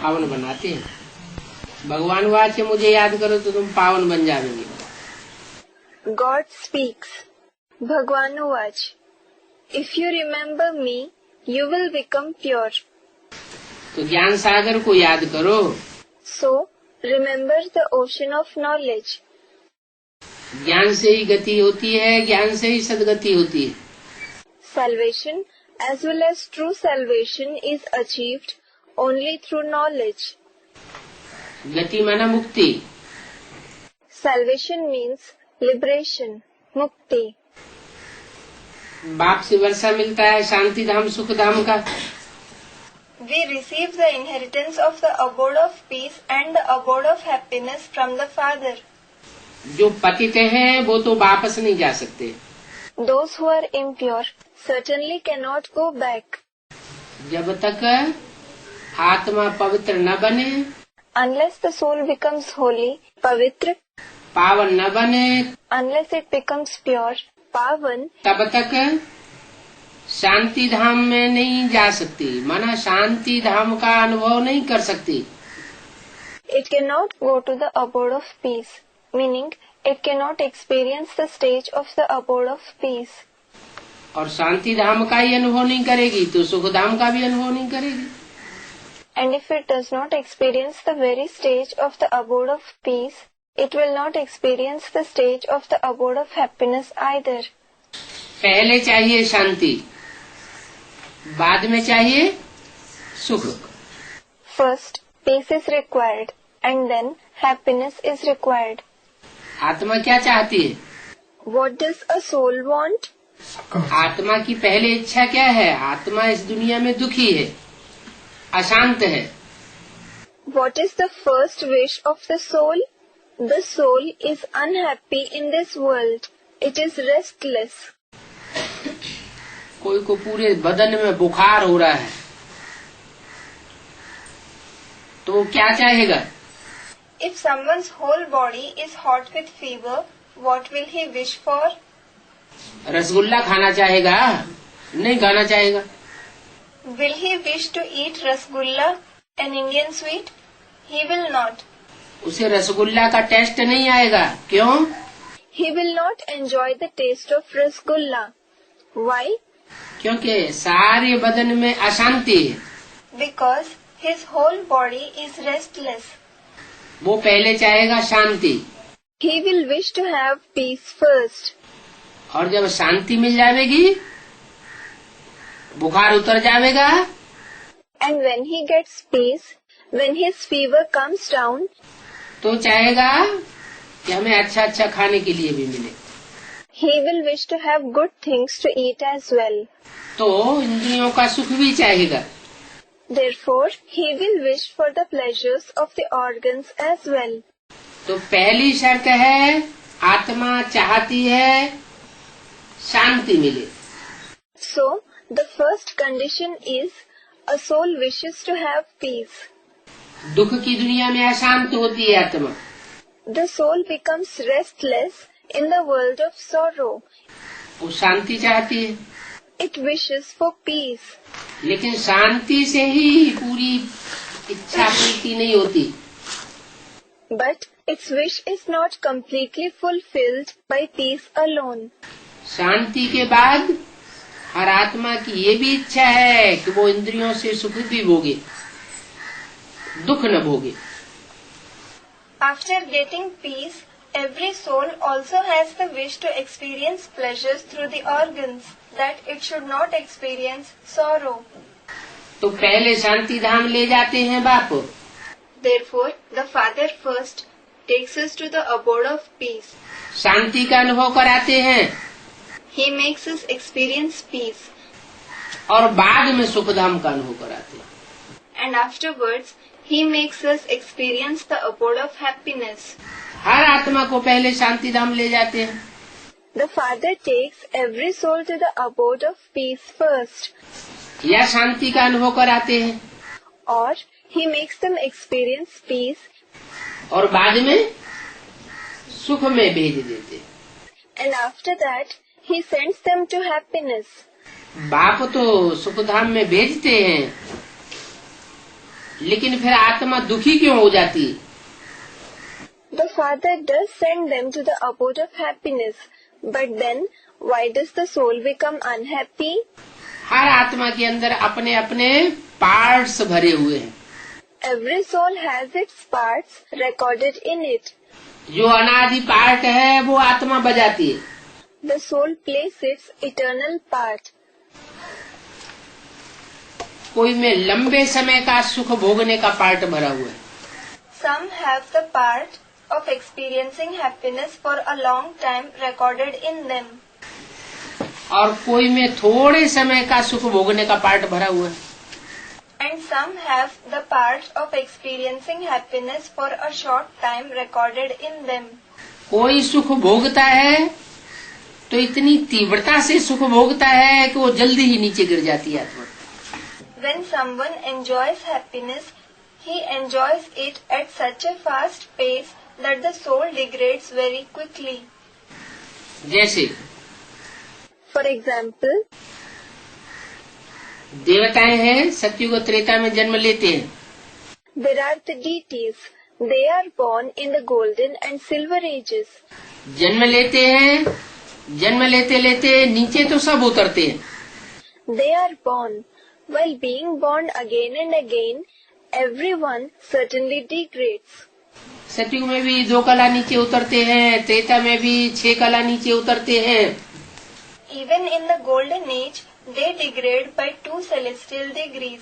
पावन बनाते हैं। भगवान वाच मुझे याद करो तो तुम पावन बन जाओगे। गॉड स्पीक्स, भगवान watch, if you remember me you will become pure. तो ज्ञान सागर को याद करो। So remember the ocean of knowledge. ज्ञान से ही गति होती है, ज्ञान से ही सदगति होती है। Salvation as well as true salvation is achieved only through knowledge. गति माना मुक्ति। Salvation means liberation, mukti. बाप से वर्षा मिलता है शांति धाम सुख धाम का। We receive the inheritance of the abode of peace and the abode of happiness from the Father. जो पतित हैं वो तो वापस नहीं जा सकते। Those who are impure certainly cannot go back. जब तक आत्मा पवित्र न बने, Unless the soul becomes holy, पवित्र, पावन न बने, unless it becomes pure, पावन, तब तक शांति धाम में नहीं जा सकती, माना शांति धाम का अनुभव नहीं कर सकती। It cannot go to the abode of peace, meaning it cannot experience the stage of the abode of peace. और शांति धाम का ही अनुभव नहीं करेगी तो सुख धाम का भी अनुभव नहीं करेगी। And if it does not experience the very stage of the abode of peace, it will not experience the stage of the abode of happiness either. पहले चाहिए शांति, बाद में चाहिए सुख। First, peace is required, and then happiness is required. आत्मा क्या चाहती है? What does a soul want? आत्मा की पहली इच्छा क्या है? आत्मा इस दुनिया में दुखी है, अशांत है। What is the first wish of the soul? The soul is unhappy in this world. It is restless. कोई को पूरे बदन में बुखार हो रहा है तो वो क्या चाहेगा? If someone's whole body is hot with fever, what will he wish for? Rasgulla खाना चाहेगा? नहीं खाना चाहेगा। Will he wish to eat rasgulla, an Indian sweet? He will not. उसे रसगुल्ला का टेस्ट नहीं आएगा। क्यों? He will not enjoy the taste of rasgulla. Why? क्योंकि सारे बदन में अशांति है। Because his whole body is restless. वो पहले चाहेगा शांति। He will wish to have peace first. और जब शांति मिल जाएगी, बुखार उतर जाएगा, And when he gets peace, when his fever comes down, तो चाहेगा कि हमें अच्छा अच्छा खाने के लिए भी मिले। he will wish to have good things to eat as well. तो इंद्रियों का सुख भी चाहेगा। Therefore, he will wish for the pleasures of the organs as well. तो पहली शर्त है आत्मा चाहती है शांति मिले। So, the first condition is a soul wishes to have peace. दुख की दुनिया में अशांत होती है आत्मा। The soul becomes restless in the world of sorrow. वो शांति चाहती है, It wishes for peace. लेकिन शांति से ही पूरी इच्छा पूर्ति नहीं होती। But its wish is not completely fulfilled by peace alone. शांति के बाद हर आत्मा की ये भी इच्छा है कि वो इंद्रियों से सुख भी भोगे, दुख न भोगे। After getting peace, every soul also has the wish to experience pleasures through the organs, that it should not experience sorrow. तो पहले शांति धाम ले जाते हैं बाप। Therefore, the Father first takes us to the abode of peace. शांति का अनुभव कराते हैं He makes us experience peace. और बाद में सुख धाम का अनुभव कराते हैं। And afterwards, He makes us experience the abode of happiness. हर आत्मा को पहले शांति धाम ले जाते हैं। The Father takes every soul to the abode of peace first. या शांति का अनुभव कराते हैं Or He makes them experience peace. और बाद में सुख में भेज देते हैं। And after that, He sends them to happiness. बाप तो सुख धाम में भेजते हैं, लेकिन फिर आत्मा दुखी क्यों हो जाती है? The Father does send them to the abode of happiness, but then why does the soul become unhappy? हर आत्मा के अंदर अपने अपने पार्ट्स भरे हुए हैं। Every soul has its parts recorded in it. जो अनादि पार्ट है वो आत्मा बजाती है। The soul plays its eternal part. कोई में लंबे समय का सुख भोगने का पार्ट भरा हुआ है। Some have the part of experiencing happiness for a long time recorded in them. और कोई में थोड़े समय का सुख भोगने का पार्ट भरा हुआ है। And some have the part of experiencing happiness for a short time recorded in them. कोई सुख भोगता है तो इतनी तीव्रता से सुख भोगता है कि वो जल्दी ही नीचे गिर जाती है आत्मा। When someone enjoys happiness, he enjoys it at such a fast pace that the soul degrades very quickly. जैसे For example, देवताएं हैं, सत्युग और त्रेता में जन्म लेते हैं। there are the deities. They are born in the golden and silver ages. जन्म लेते हैं, जन्म लेते लेते नीचे तो सब उतरते हैं। They are born. While being born again and again, everyone certainly degrades. सत्युग में भी 2 कला नीचे उतरते हैं, त्रेता में भी 6 कला नीचे उतरते हैं। Even in the golden age, they degrade by 2 celestial degrees.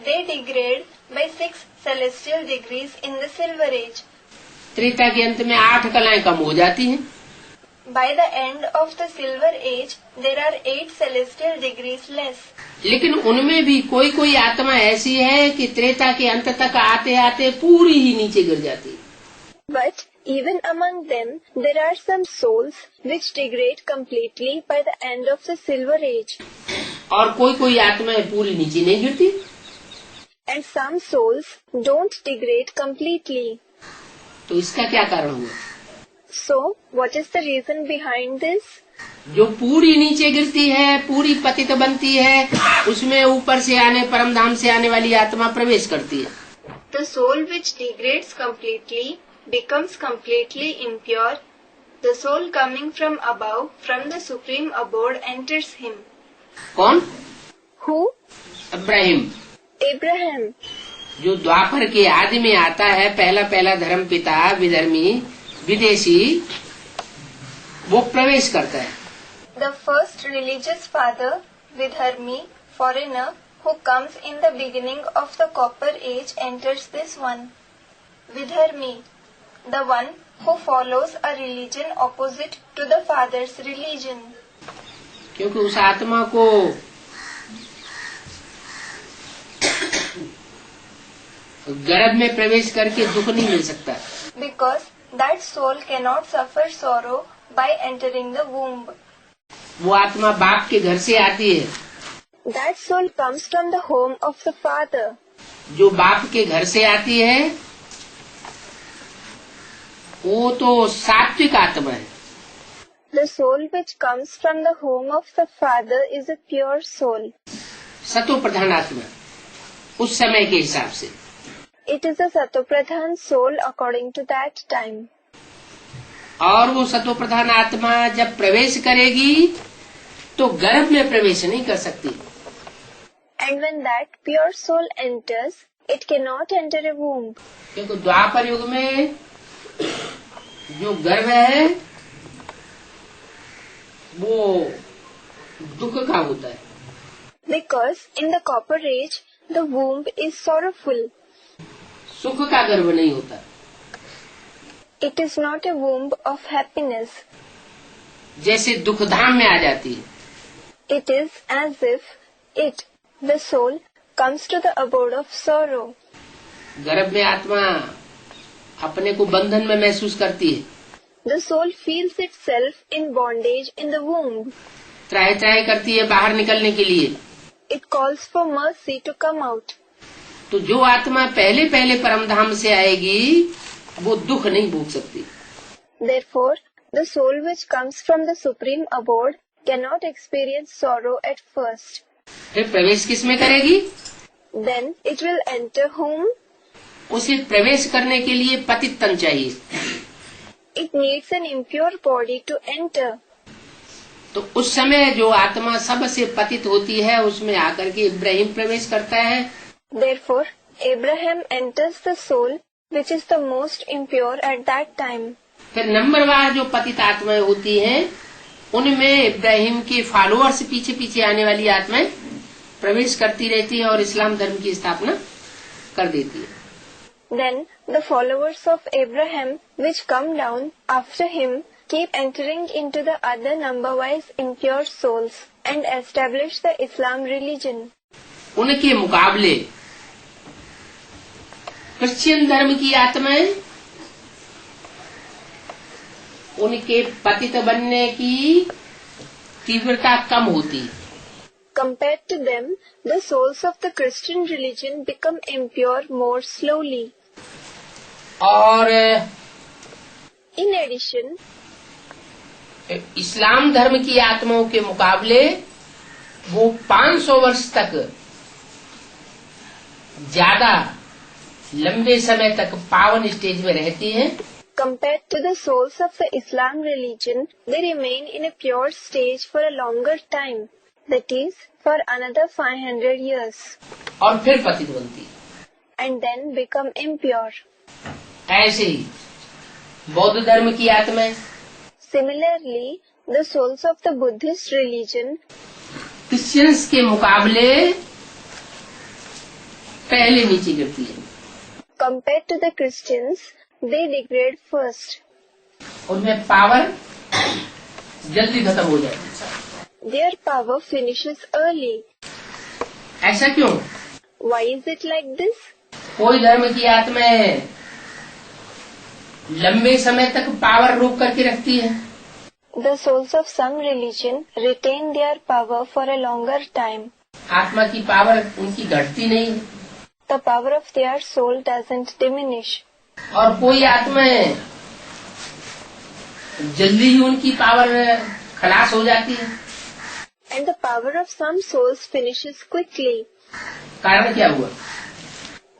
They degrade by 6 celestial degrees in the silver age. Treta के अंत में 8 कलाएं कम हो जाती हैं। By the end of the silver age, there are 8 celestial degrees less. लेकिन उनमें भी कोई कोई आत्मा ऐसी है कि त्रेता के अंत तक आते आते पूरी ही नीचे गिर जाती है। But even among them, there are some souls which degrade completely by the end of the silver age. और कोई कोई आत्माएं पूरी नीचे नहीं गिरती। And some souls don't degrade completely. तो इसका क्या कारण हुआ? So, what is the reason behind this? जो पूरी नीचे गिरती है, पूरी पतित बनती है, उसमें ऊपर से आने परम धाम से आने वाली आत्मा प्रवेश करती है। The soul which degrades completely becomes completely impure. The soul coming from above, from the supreme abode, enters him. कौन? Who? इब्राहिम। Abraham. जो द्वापर के आदि में आता है, पहला धर्म पिता, विधर्मी, विदेशी, वो प्रवेश करता है। The first religious father, Vidharmi, foreigner, who comes in the beginning of the copper age enters this one. Vidharmi, the one who follows a religion opposite to the father's religion. क्योंकि उस आत्मा को गर्भ में प्रवेश करके दुख नहीं मिल सकता। Because that soul cannot suffer sorrow by entering the womb. वो आत्मा बाप के घर से आती है। That soul comes from the home of the father. जो बाप के घर से आती है वो तो सात्विक आत्मा है। The soul which comes from the home of the father is a pure soul. सतो प्रधान आत्मा उस समय के हिसाब से। It is a satopradhan soul according to that time. और वो सतो प्रधान आत्मा जब प्रवेश करेगी तो गर्भ में प्रवेश नहीं कर सकती। And when that pure soul enters, it cannot enter a womb. क्योंकि द्वापर युग में जो गर्भ है वो दुख का होता है। Because in the copper age, the womb is sorrowful. सुख का गर्भ नहीं होता। It is not a womb of happiness. जैसे दुख धाम में आ जाती है। It is as if it, the soul, comes to the abode of sorrow. गर्भ में आत्मा अपने को बंधन में महसूस करती है। The soul feels itself in bondage in the womb. त्राहि त्राहि करती है बाहर निकलने के लिए। It calls for mercy to come out. तो जो आत्मा पहले पहले परम धाम से आएगी वो दुख नहीं भोग सकती। Therefore, the soul which comes from the supreme abode cannot experience sorrow at first. फिर प्रवेश किस में करेगी? Then it will enter whom? उसे प्रवेश करने के लिए पतित तन चाहिए। It needs an impure body to enter. तो उस समय जो आत्मा सबसे पतित होती है उसमें आकर के इब्राहिम प्रवेश करता है। Therefore, Abraham enters the soul which is the most impure at that time. फिर नंबरवार जो पतित आत्माएं होती हैं उनमें इब्राहिम के फॉलोअर्स पीछे पीछे आने वाली आत्माएं प्रवेश करती रहती है और इस्लाम धर्म की स्थापना कर देती है। Then the followers of Abraham which come down after him keep entering into the other number-wise impure souls and establish the Islam religion. उनके मुकाबले क्रिश्चियन धर्म की आत्माएं उनके पतित बनने की तीव्रता कम होती है। Compared to them, the souls of the Christian religion become impure more slowly. और In addition, इस्लाम धर्म की आत्माओं के मुकाबले वो 500 वर्ष तक ज्यादा लंबे समय तक पावन स्टेज में रहती हैं। compared to the souls of the Islam religion, they remain in a pure stage for a longer time, that is, for another 500 years, और फिर पतित बनती है। and then become impure. ऐसे ही बौद्ध धर्म की आत्माएं Similarly, the souls of the Buddhist religion, Christians के मुकाबले पहले नीचे गिरती है। compared to the Christians, they degrade first. उनमें पावर जल्दी खत्म हो जाती है। Their power finishes early. ऐसा क्यों? Why is it like this? कोई धर्म की आत्माएं लंबे समय तक पावर रोक करके रखती है। The souls of some religion retain their power for a longer time. आत्मा की पावर उनकी घटती नहीं है। The power of their soul doesn't diminish. और कोई आत्माएं जल्दी ही उनकी पावर खलास हो जाती है। And the power of some souls finishes quickly. कारण क्या हुआ?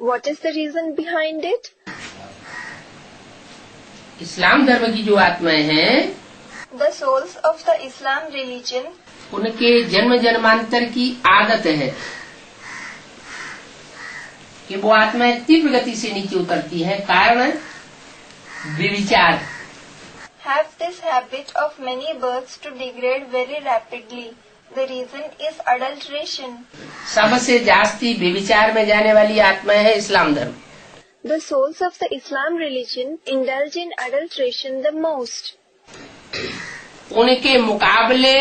What is the reason behind it? इस्लाम धर्म की जो आत्माएं हैं The souls of the Islam religion, उनके जन्म जन्मांतर की आदत है कि वो आत्माएं तीव्र गति से नीचे उतरती है। कारण व्यभिचार। have this habit of many births to degrade very rapidly. The reason is adulteration. सबसे जास्ती व्यभिचार में जाने वाली आत्माएं है इस्लाम धर्म। The souls of the Islam religion indulge in adulteration the most. उनके मुकाबले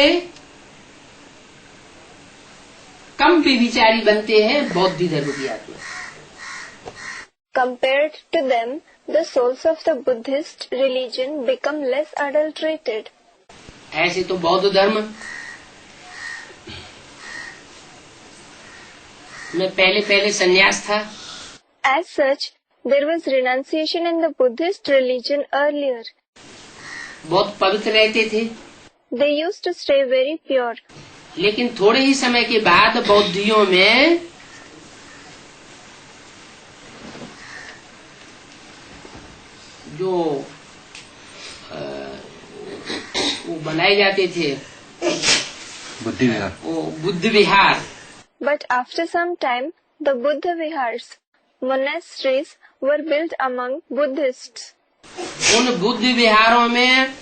कम व्यभिचारी बनते हैं बौद्ध धर्म की आत्मा। Compared to them, the souls of the Buddhist religion become less adulterated. ऐसे तो बौद्ध धर्म में पहले संन्यास था। As such, there was renunciation in the Buddhist religion earlier. बहुत पवित्र रहते थे। They used to stay very pure. लेकिन थोड़े ही समय के बाद बौद्धियों में जो वो बनाए जाते थे बुद्ध विहार। But after some time, the Buddha vihars, monasteries, were built among Buddhists. उन बुद्ध विहारों में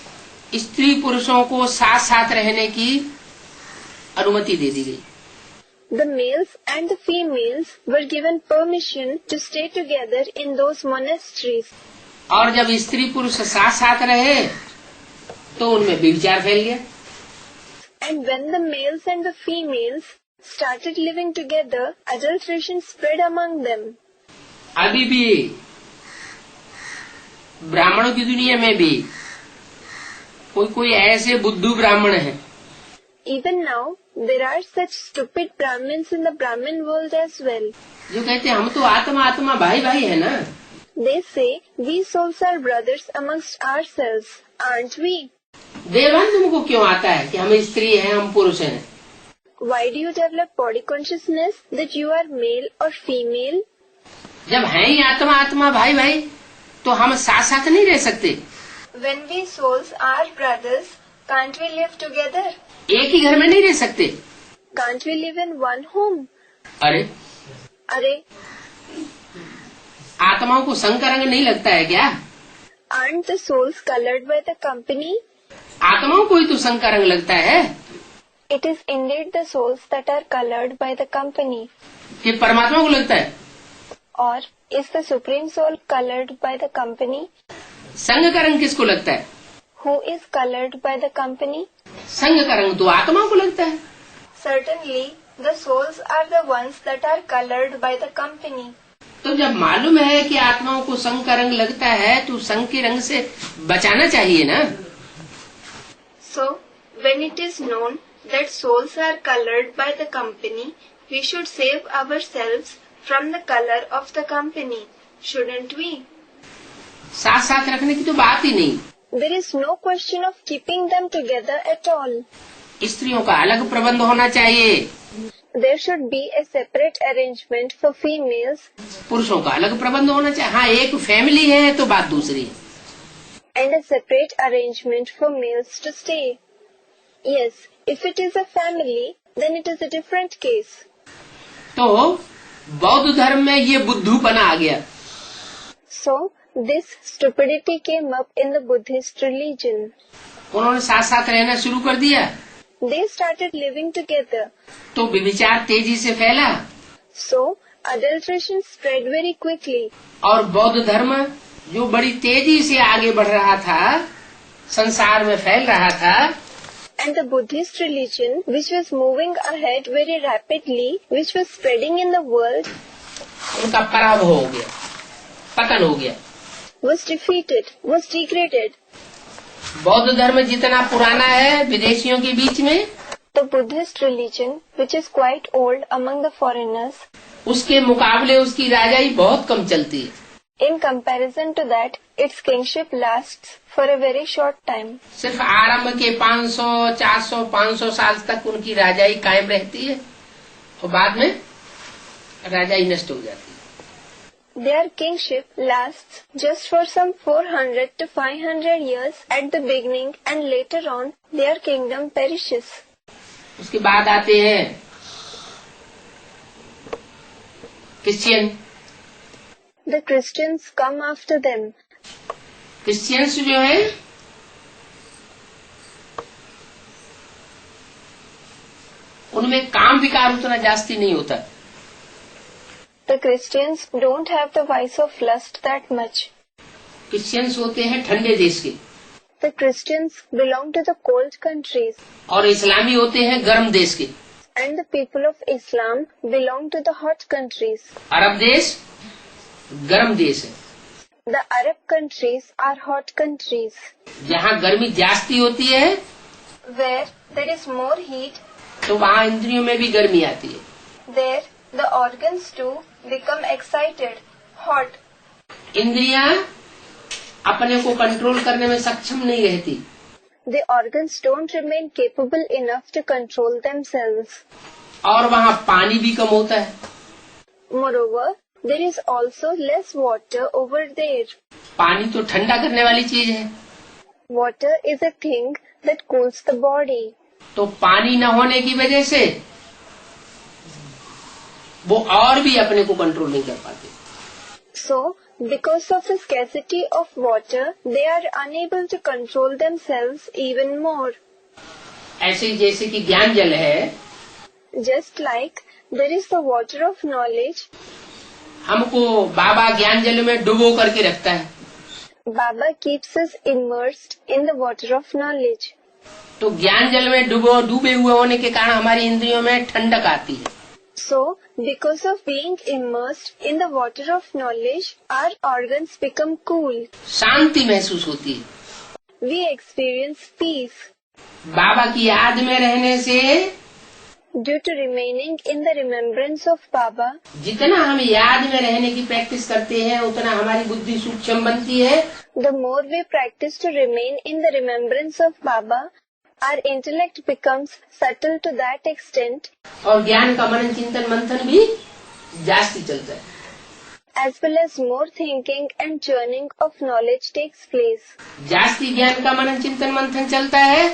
स्त्री पुरुषों को साथ साथ रहने की अनुमति दे दी गई। The males and the females were given permission to stay together in those monasteries. और जब स्त्री पुरुष साथ साथ रहे तो उनमें व्यभिचार फैल गया। And when the males and the females started living together, adulteration spread among them. अभी भी ब्राह्मणों की दुनिया में भी कोई ऐसे बुद्धू ब्राह्मण हैं। Even now, there are such stupid Brahmins in the Brahmin world as well. जो कहते हैं हम तो आत्मा भाई भाई है ना। They say, we souls are brothers amongst ourselves, aren't we? Deoband तुमको क्यों आता है कि हम स्त्री हैं हम पुरुष हैं? Why do you develop body consciousness that you are male or female? जब है ही आत्मा आत्मा भाई भाई तो हम साथ साथ नहीं रह सकते। When we souls are brothers, can't we live together? एक ही घर में नहीं रह सकते। Can't we live in one home? अरे आत्माओं को संग का रंग नहीं लगता है क्या? Aren't the souls colored by the company? आत्माओं को ही तो संग का रंग लगता है। It is indeed the souls that are colored by the company. कि परमात्मा को लगता है? Or is the supreme soul colored by the company? संग का रंग किसको लगता है? Who is colored by the company? संग का रंग तो आत्माओं को लगता है। Certainly, the souls are the ones that are colored by the company. तो जब मालूम है कि आत्माओं को संग का रंग लगता है तो संग के रंग से बचाना चाहिए ना। So, when it is known that souls are colored by the company, we should save ourselves from the color of the company, shouldn't we? साथ साथ रखने की तो बात ही नहीं। There is no question of keeping them together at all. स्त्रियों का अलग प्रबंध होना चाहिए। There should be a separate arrangement for females. पुरुषों का अलग प्रबंध होना चाहिए। हाँ, एक फैमिली है तो बात दूसरी है। And a separate arrangement for males to stay. Yes, if it is a family, then it is a different case. तो बौद्ध धर्म में ये बुद्धूपना आ गया। So, this stupidity came up in the Buddhist religion. उन्होंने साथ साथ रहना शुरू कर दिया। They started living together. तो व्यभिचार तेजी से फैला। So, adulteration spread very quickly. और बौद्ध धर्म जो बड़ी तेजी से आगे बढ़ रहा था, संसार में फैल रहा था, And the Buddhist religion, which was moving ahead very rapidly, which was spreading in the world, उनका पराभव हो गया, पतन हो गया, was defeated, was degraded. बौद्ध धर्म जितना पुराना है विदेशियों के बीच में, The Buddhist religion, which is quite old among the foreigners, उसके मुकाबले उसकी राजाई बहुत कम चलती है। in comparison to that, its kingship lasts for a very short time. सिर्फ आरंभ के 500, 400, 500 साल तक उनकी राजाई कायम रहती है और बाद में राजाई नष्ट हो जाती है। Their kingship lasts just for some 400 to 500 years at the beginning, and later on their kingdom perishes. उसके बाद आते हैं Christian. The Christians come after them. Christians जो है उनमें काम विकार उतना जास्ती नहीं होता। The Christians don't have the vice of lust that much. Christians होते हैं ठंडे देश के The Christians belong to the cold countries, और इस्लामी होते हैं गर्म देश के। and the people of Islam belong to the hot countries. अरब देश गर्म देश है, The Arab countries are hot countries, जहाँ गर्मी जास्ती होती है where there is more heat. तो वहाँ इंद्रियों में भी गर्मी आती है। There the organs too become excited, hot. इंद्रियां अपने को कंट्रोल करने में सक्षम नहीं रहती। The organs don't remain capable enough to control themselves. और वहाँ पानी भी कम होता है। Moreover, there is also less water over there. पानी तो ठंडा करने वाली चीज है, Water is a thing that cools the body. तो पानी न होने की वजह से वो और भी अपने को कंट्रोल नहीं कर पाते। So, because of the scarcity of water, they are unable to control themselves even more. ऐसे ही जैसे कि ज्ञान जल है, Just like there is the water of knowledge, हमको बाबा ज्ञान जल में डुबो करके रखता है। Baba keeps us immersed in the water of knowledge. तो ज्ञान जल में डूबे हुए होने के कारण हमारी इंद्रियों में ठंडक आती है। So, because of being immersed in the water of knowledge, our organs become cool. शांति महसूस होती है। We experience peace. बाबा की याद में रहने से Due to remaining in the remembrance of Baba, जितना हम याद में रहने की प्रैक्टिस करते हैं उतना हमारी बुद्धि सूक्ष्म बनती है। the more we practice to remain in the remembrance of Baba, our intellect becomes subtle to that extent, और ज्ञान का मनन चिंतन मंथन भी जास्ती चलता है, as well as more thinking and churning of knowledge takes place. जास्ती ज्ञान का मनन चिंतन मंथन चलता है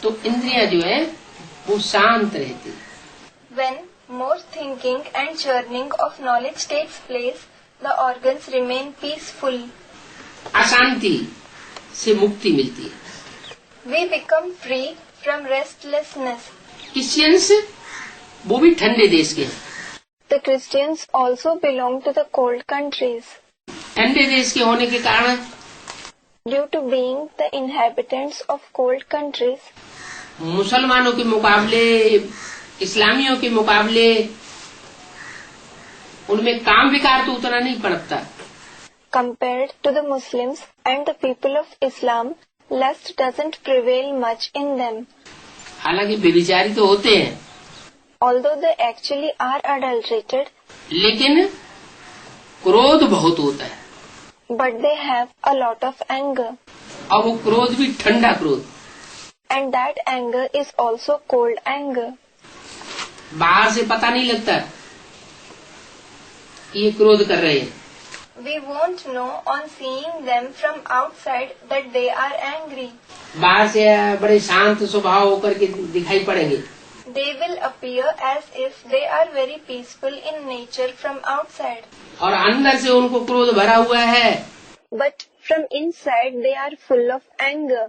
तो इंद्रियां जो है वो शांत रहती है. When more thinking and churning of knowledge takes place, the organs remain peaceful. अशांति से मुक्ति मिलती है. We become free from restlessness. Christians वो भी ठंडे देश के हैं. The Christians also belong to the cold countries. ठंडे देश के होने के कारण Due to being the inhabitants of cold countries, मुसलमानों के मुकाबले, इस्लामियों के मुकाबले उनमें काम विकार तो उतना नहीं पनपता. compared to the Muslims and the people of Islam, lust doesn't prevail much in them. हालांकि व्यभिचारी तो होते हैं, Although they actually are adulterated, लेकिन क्रोध बहुत होता है. but they have a lot of anger. और वो क्रोध भी ठंडा क्रोध. And that anger is also cold anger. बाहर से पता नहीं लगता कि ये क्रोध कर रहे हैं. We won't know on seeing them from outside that they are angry. बाहर से बड़े शांत स्वभाव होकर के दिखाई पड़ेंगे, They will appear as if they are very peaceful in nature from outside. और अंदर से उनको क्रोध भरा हुआ है, But from inside they are full of anger.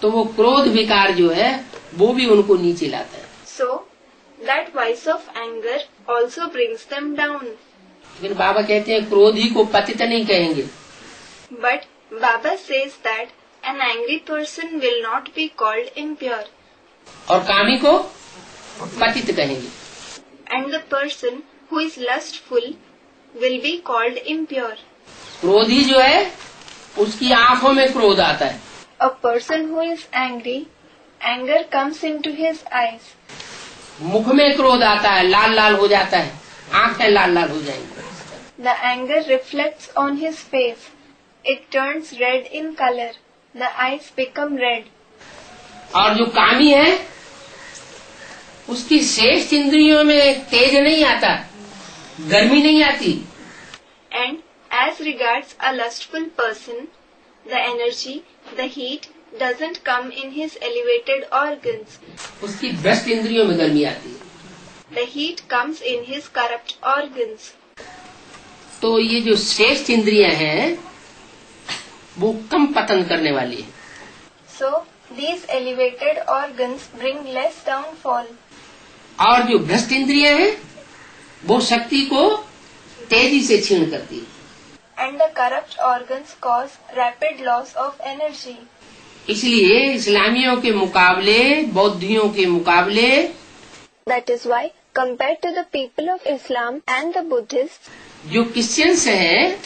तो वो क्रोध विकार जो है वो भी उनको नीचे लाता है. So, that vice of anger also brings them down. लेकिन बाबा कहते हैं क्रोधी को पतित नहीं कहेंगे. But Baba says that an angry person will not be called impure. और कामी को पतित कहेंगे. And the person who is lustful will be called impure. क्रोधी जो है उसकी आंखों में क्रोध आता है. A person who is angry, anger comes into his eyes. मुख में क्रोध आता है, लाल लाल हो जाता है, आंखें लाल लाल हो जाएंगी. The anger reflects on his face. It turns red in color. The eyes become red. और जो कामी है उसकी शेष इंद्रियों में तेज नहीं आता, गर्मी नहीं आती. And as regards a lustful person, the energy, the heat doesn't come in his elevated organs. उसकी भ्रष्ट इंद्रियों में गर्मी आती है. The heat comes in his corrupt organs. तो ये जो श्रेष्ठ इंद्रियां हैं वो कम पतन करने वाली है. So, these elevated organs bring less downfall. और जो भ्रष्ट इंद्रियां हैं वो शक्ति को तेजी से क्षीण करती है. And the corrupt organs cause rapid loss of energy. इसलिए इस्लामियों के मुकाबले, बौद्धियों के मुकाबले That is why, compared to the people of Islam and the Buddhists, जो क्रिश्चियंस हैं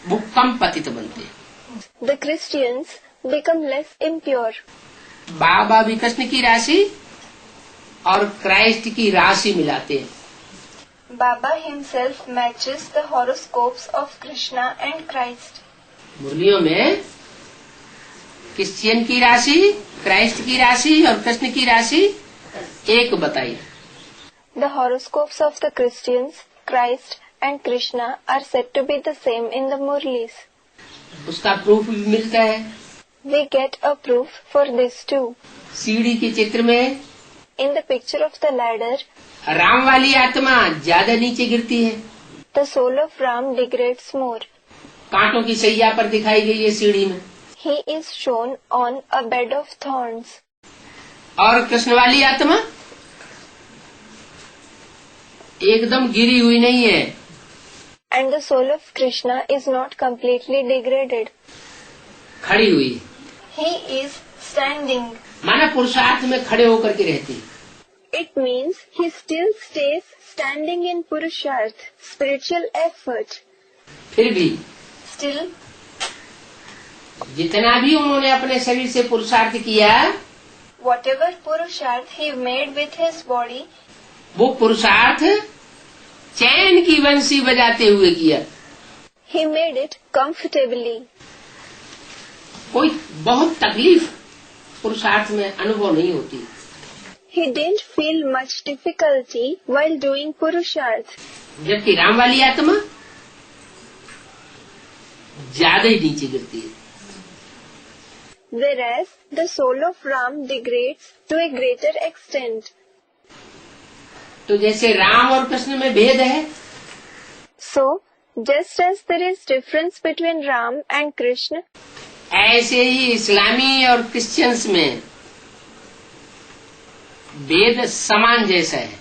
वो कम पतित बनते हैं. the Christians become less impure. बाबा भी कृष्ण की राशि और क्राइस्ट की राशि मिलाते हैं. Baba himself matches the horoscopes of Krishna and Christ. मुरलियों में क्रिश्चियन की राशि, क्राइस्ट की राशि और कृष्ण की राशि एक बताई. The horoscopes of the Christians, Christ and Krishna are said to be the same in the Murlis. उसका प्रूफ भी मिलता है. We get a proof for this too. सीढ़ी के चित्र में In the picture of the ladder, Ram वाली आत्मा ज्यादा नीचे गिरती है. the soul of Ram degrades more. कांटों की सैया पर दिखाई गई है सीढ़ी में. He is shown on a bed of thorns. और कृष्ण वाली आत्मा एकदम गिरी हुई नहीं है. And the soul of Krishna is not completely degraded. खड़ी हुई है. He is standing. माना पुरुषार्थ में खड़े होकर के रहती है. It means he still stays standing in Purusharth, spiritual effort. फिर भी Still, जितना भी उन्होंने अपने शरीर से पुरुषार्थ किया whatever Purusharth he made with his body, वो पुरुषार्थ चैन की बंसी बजाते हुए किया. he made it comfortably. कोई बहुत तकलीफ पुरुषार्थ में अनुभव नहीं होती। He didn't feel much difficulty while doing Purusharth. जबकि राम वाली आत्मा ज्यादा ही नीचे गिरती है। Whereas the soul of Ram degrades to a greater extent. तो जैसे राम और कृष्ण में भेद है, So, just as there is difference between Ram and Krishna, ऐसे ही इस्लामी और क्रिश्चियंस में भेद समान जैसा है।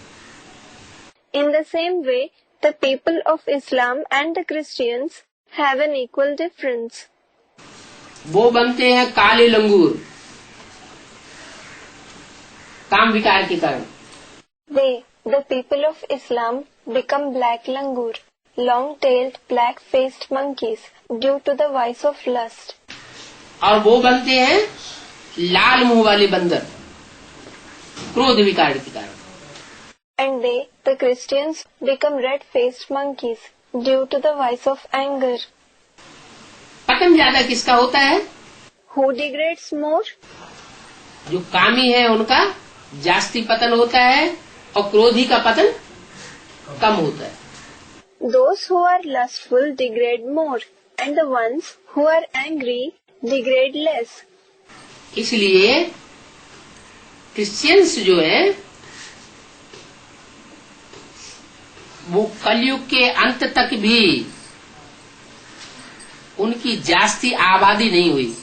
in the same way, the people of Islam and the Christians have an equal difference. वो बनते हैं काले लंगूर, काम विकार के कारण। They, the people of Islam, become black langur, long-tailed, black-faced monkeys due to the vice of lust. और वो बनते हैं लाल मुंह वाले बंदर, क्रोध विकार के कारण। And they, the Christians, become red-faced monkeys due to the vice of anger. पतन ज्यादा किसका होता है? Who degrades more? जो कामी है उनका जास्ती पतन होता है और क्रोधी का पतन कम होता है। Those who are lustful degrade more, and the ones who are angry degrade less. इसलिए क्रिश्चियंस जो है वो कलयुग के अंत तक भी उनकी जास्ती आबादी नहीं हुई।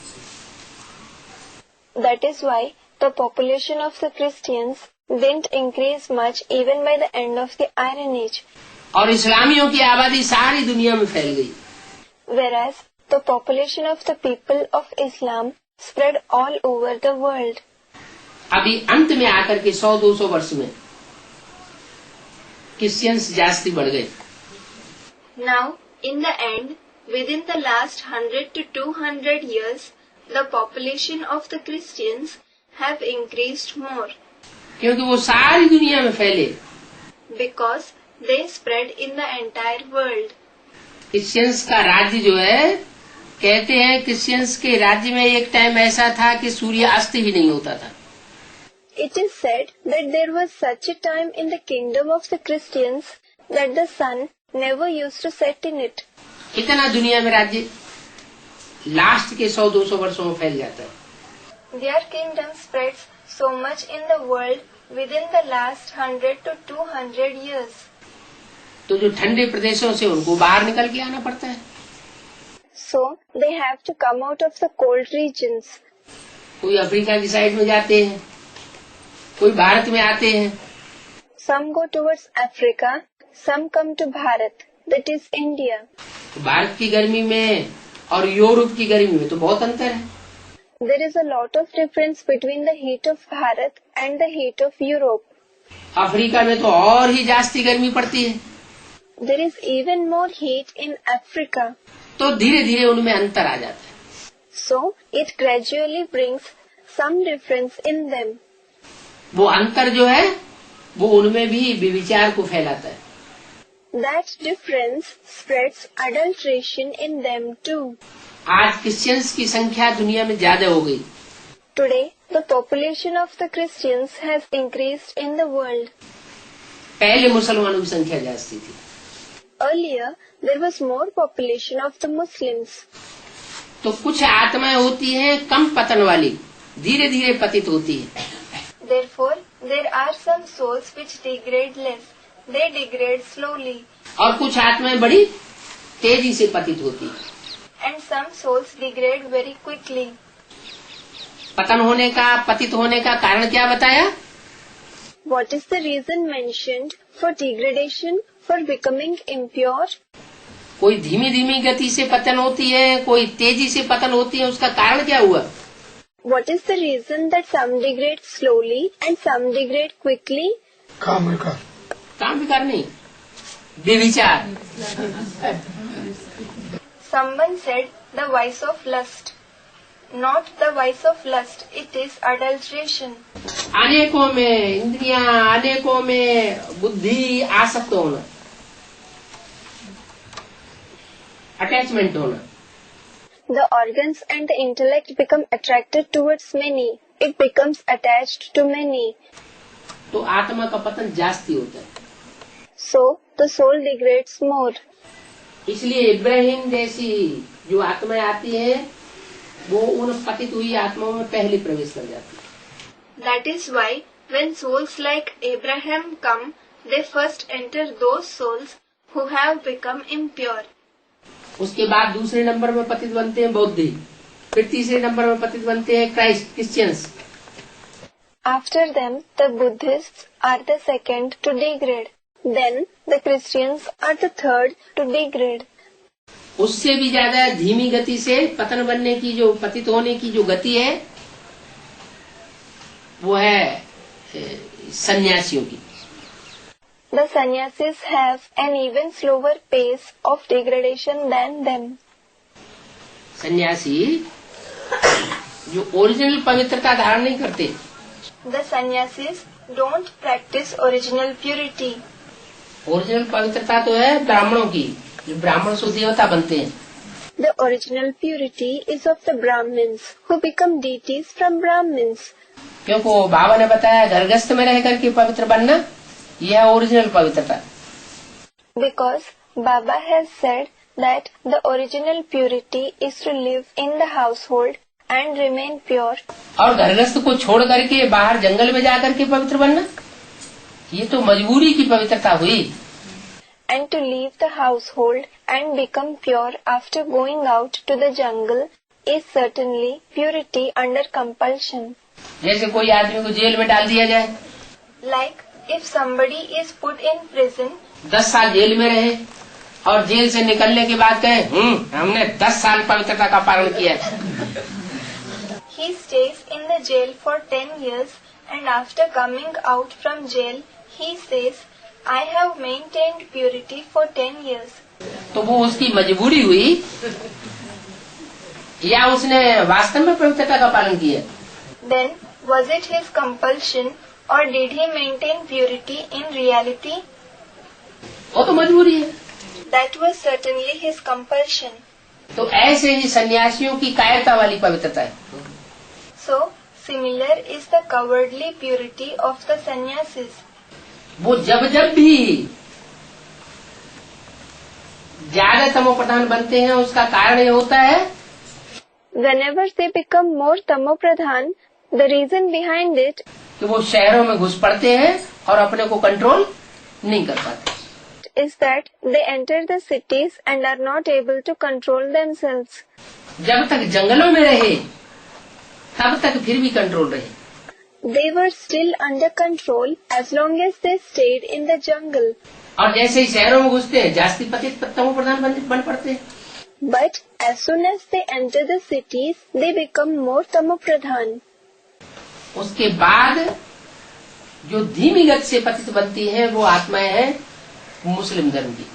That is why the population of the Christians didn't increase much even by the end of the Iron Age. और इस्लामियों की आबादी सारी दुनिया में फैल गई। Whereas the population of the people of Islam spread all over the world. अभी अंत में आकर के 100-200 वर्ष में क्रिश्चियंस जास्ती बढ़ गए। Now, in the end, within the last 100 to 200 years, the population of the Christians have increased more. क्योंकि वो सारी दुनिया में फैले। Because they spread in the entire world. Christians का राज्य जो है, कहते हैं क्रिश्चियंस के राज्य में एक टाइम ऐसा था कि सूर्य अस्त ही नहीं होता था। It is said that there was such a time in the kingdom of the Christians that the sun never used to set in it. इतना दुनिया में राज्य लास्ट के 100-200 वर्षों में फैल जाता है। Their kingdom spreads so much in the world within the last 100 to 200 years. तो जो ठंडे प्रदेशों से उनको बाहर निकल के आना पड़ता है। So they have to come out of the cold regions. कोई अफ्रीका की साइड में जाते हैं, कोई भारत में आते हैं। Some go towards Africa, some come to Bharat, that is India. Bharat की गर्मी में और यूरोप की गर्मी में तो बहुत अंतर है। There is a lot of difference between the heat of Bharat and the heat of Europe. Africa में तो और ही जास्ती गर्मी पड़ती है। There is even more heat in Africa. तो धीरे धीरे उनमें अंतर आ जाता है। So it gradually brings some difference in them. वो अंतर जो है वो उनमें भी व्यभिचार को फैलाता है। That difference spreads adulteration in them too. आज क्रिश्चियंस की संख्या दुनिया में ज्यादा हो गई। Today, the population of the Christians has increased in the world. पहले मुसलमानों की संख्या जास्ती थी। Earlier, there was more population of the Muslims. तो कुछ आत्माएं होती हैं कम पतन वाली, धीरे धीरे पतित होती है। Therefore, there are some souls which degrade less. They degrade slowly. और कुछ आत्माएं बड़ी तेजी से पतित होती है। And some souls degrade very quickly. पतन होने का, पतित होने का कारण क्या बताया? What is the reason mentioned for degradation, for becoming impure? कोई धीमी धीमी गति से पतन होती है, कोई तेजी से पतन होती है, उसका कारण क्या हुआ? What is the reason that some degrade slowly and some degrade quickly? काम विकार नहीं, व्यभिचार। Someone said the vice of lust. Not the vice of lust, it is adulteration. अनेकों में इंद्रियां, अनेकों में बुद्धि आसक्त होना, अटैचमेंट होना। The organs and the intellect become attracted towards many. It becomes attached to many. तो आत्मा का पतन जास्ती होता है। So the soul degrades more. इसलिए इब्राहिम जैसी जो आत्माएं आती है वो उन पतित हुई आत्माओं में पहले प्रवेश कर जाती है। That is why when souls like Abraham come, they first enter those souls who have become impure. उसके बाद दूसरे नंबर में पतित बनते हैं बौद्ध, फिर तीसरे नंबर में पतित बनते हैं Christians. After them, the Buddhists are the second to degrade. Then the Christians are the third to degrade. उससे भी ज्यादा धीमी गति से पतन बनने की जो पतित होने की जो गति है वो है सन्यासियों की। The sannyasis have an even slower pace of degradation than them. सन्यासी जो ओरिजिनल पवित्रता धारण नहीं करते। The sannyasis don't practice original purity. Original पवित्रता तो है ब्राह्मणों की, जो ब्राह्मण से देवता बनते हैं। The original purity is of the Brahmins who become deities from Brahmins. क्योंकि बाबा ने बताया घरगस्थ में रह करके पवित्र बनना, यह ओरिजिनल पवित्रता। Because Baba has said that the original purity is to live in the household and remain pure. और घरगस्थ को छोड़ करके बाहर जंगल में जाकर के पवित्र बनना, ये तो मजबूरी की पवित्रता हुई। And to leave the household and become pure after going out to the jungle is certainly purity under compulsion. जैसे कोई आदमी को जेल में डाल दिया जाए, Like if somebody is put in prison, 10 साल जेल में रहे और जेल से निकलने के बाद कहे हमने 10 साल पवित्रता का पालन किया। he stays in the jail for 10 years and after coming out from jail, he says, I have maintained purity for 10 years. तो वो उसकी मजबूरी हुई या उसने वास्तव में पवित्रता का पालन किया? Then was it his compulsion or did he maintain purity in reality? वो तो मजबूरी है। That was certainly his compulsion. तो ऐसे ही सन्यासियों की कायरता वाली पवित्रता है। So similar is the cowardly purity of the sannyasis. वो जब जब भी ज्यादा तमोप्रधान बनते हैं उसका कारण ये होता है Whenever they become more tamopradhan, the reason behind it कि वो शहरों में घुस पड़ते हैं और अपने को कंट्रोल नहीं कर पाते। is that they enter the cities and are not able to control themselves. जब तक जंगलों में रहे तब तक फिर भी कंट्रोल रहे। They were still under control as long as they stayed in the jungle. और जैसे ही शहरों में घुसते हैं जास्ती पतित तमोप्रधान बन पड़ते हैं। But as soon as they enter the cities, they become more tamopradhan. उसके बाद जो धीमी गति से पतित बनती है वो आत्माएं हैं मुस्लिम धर्म की।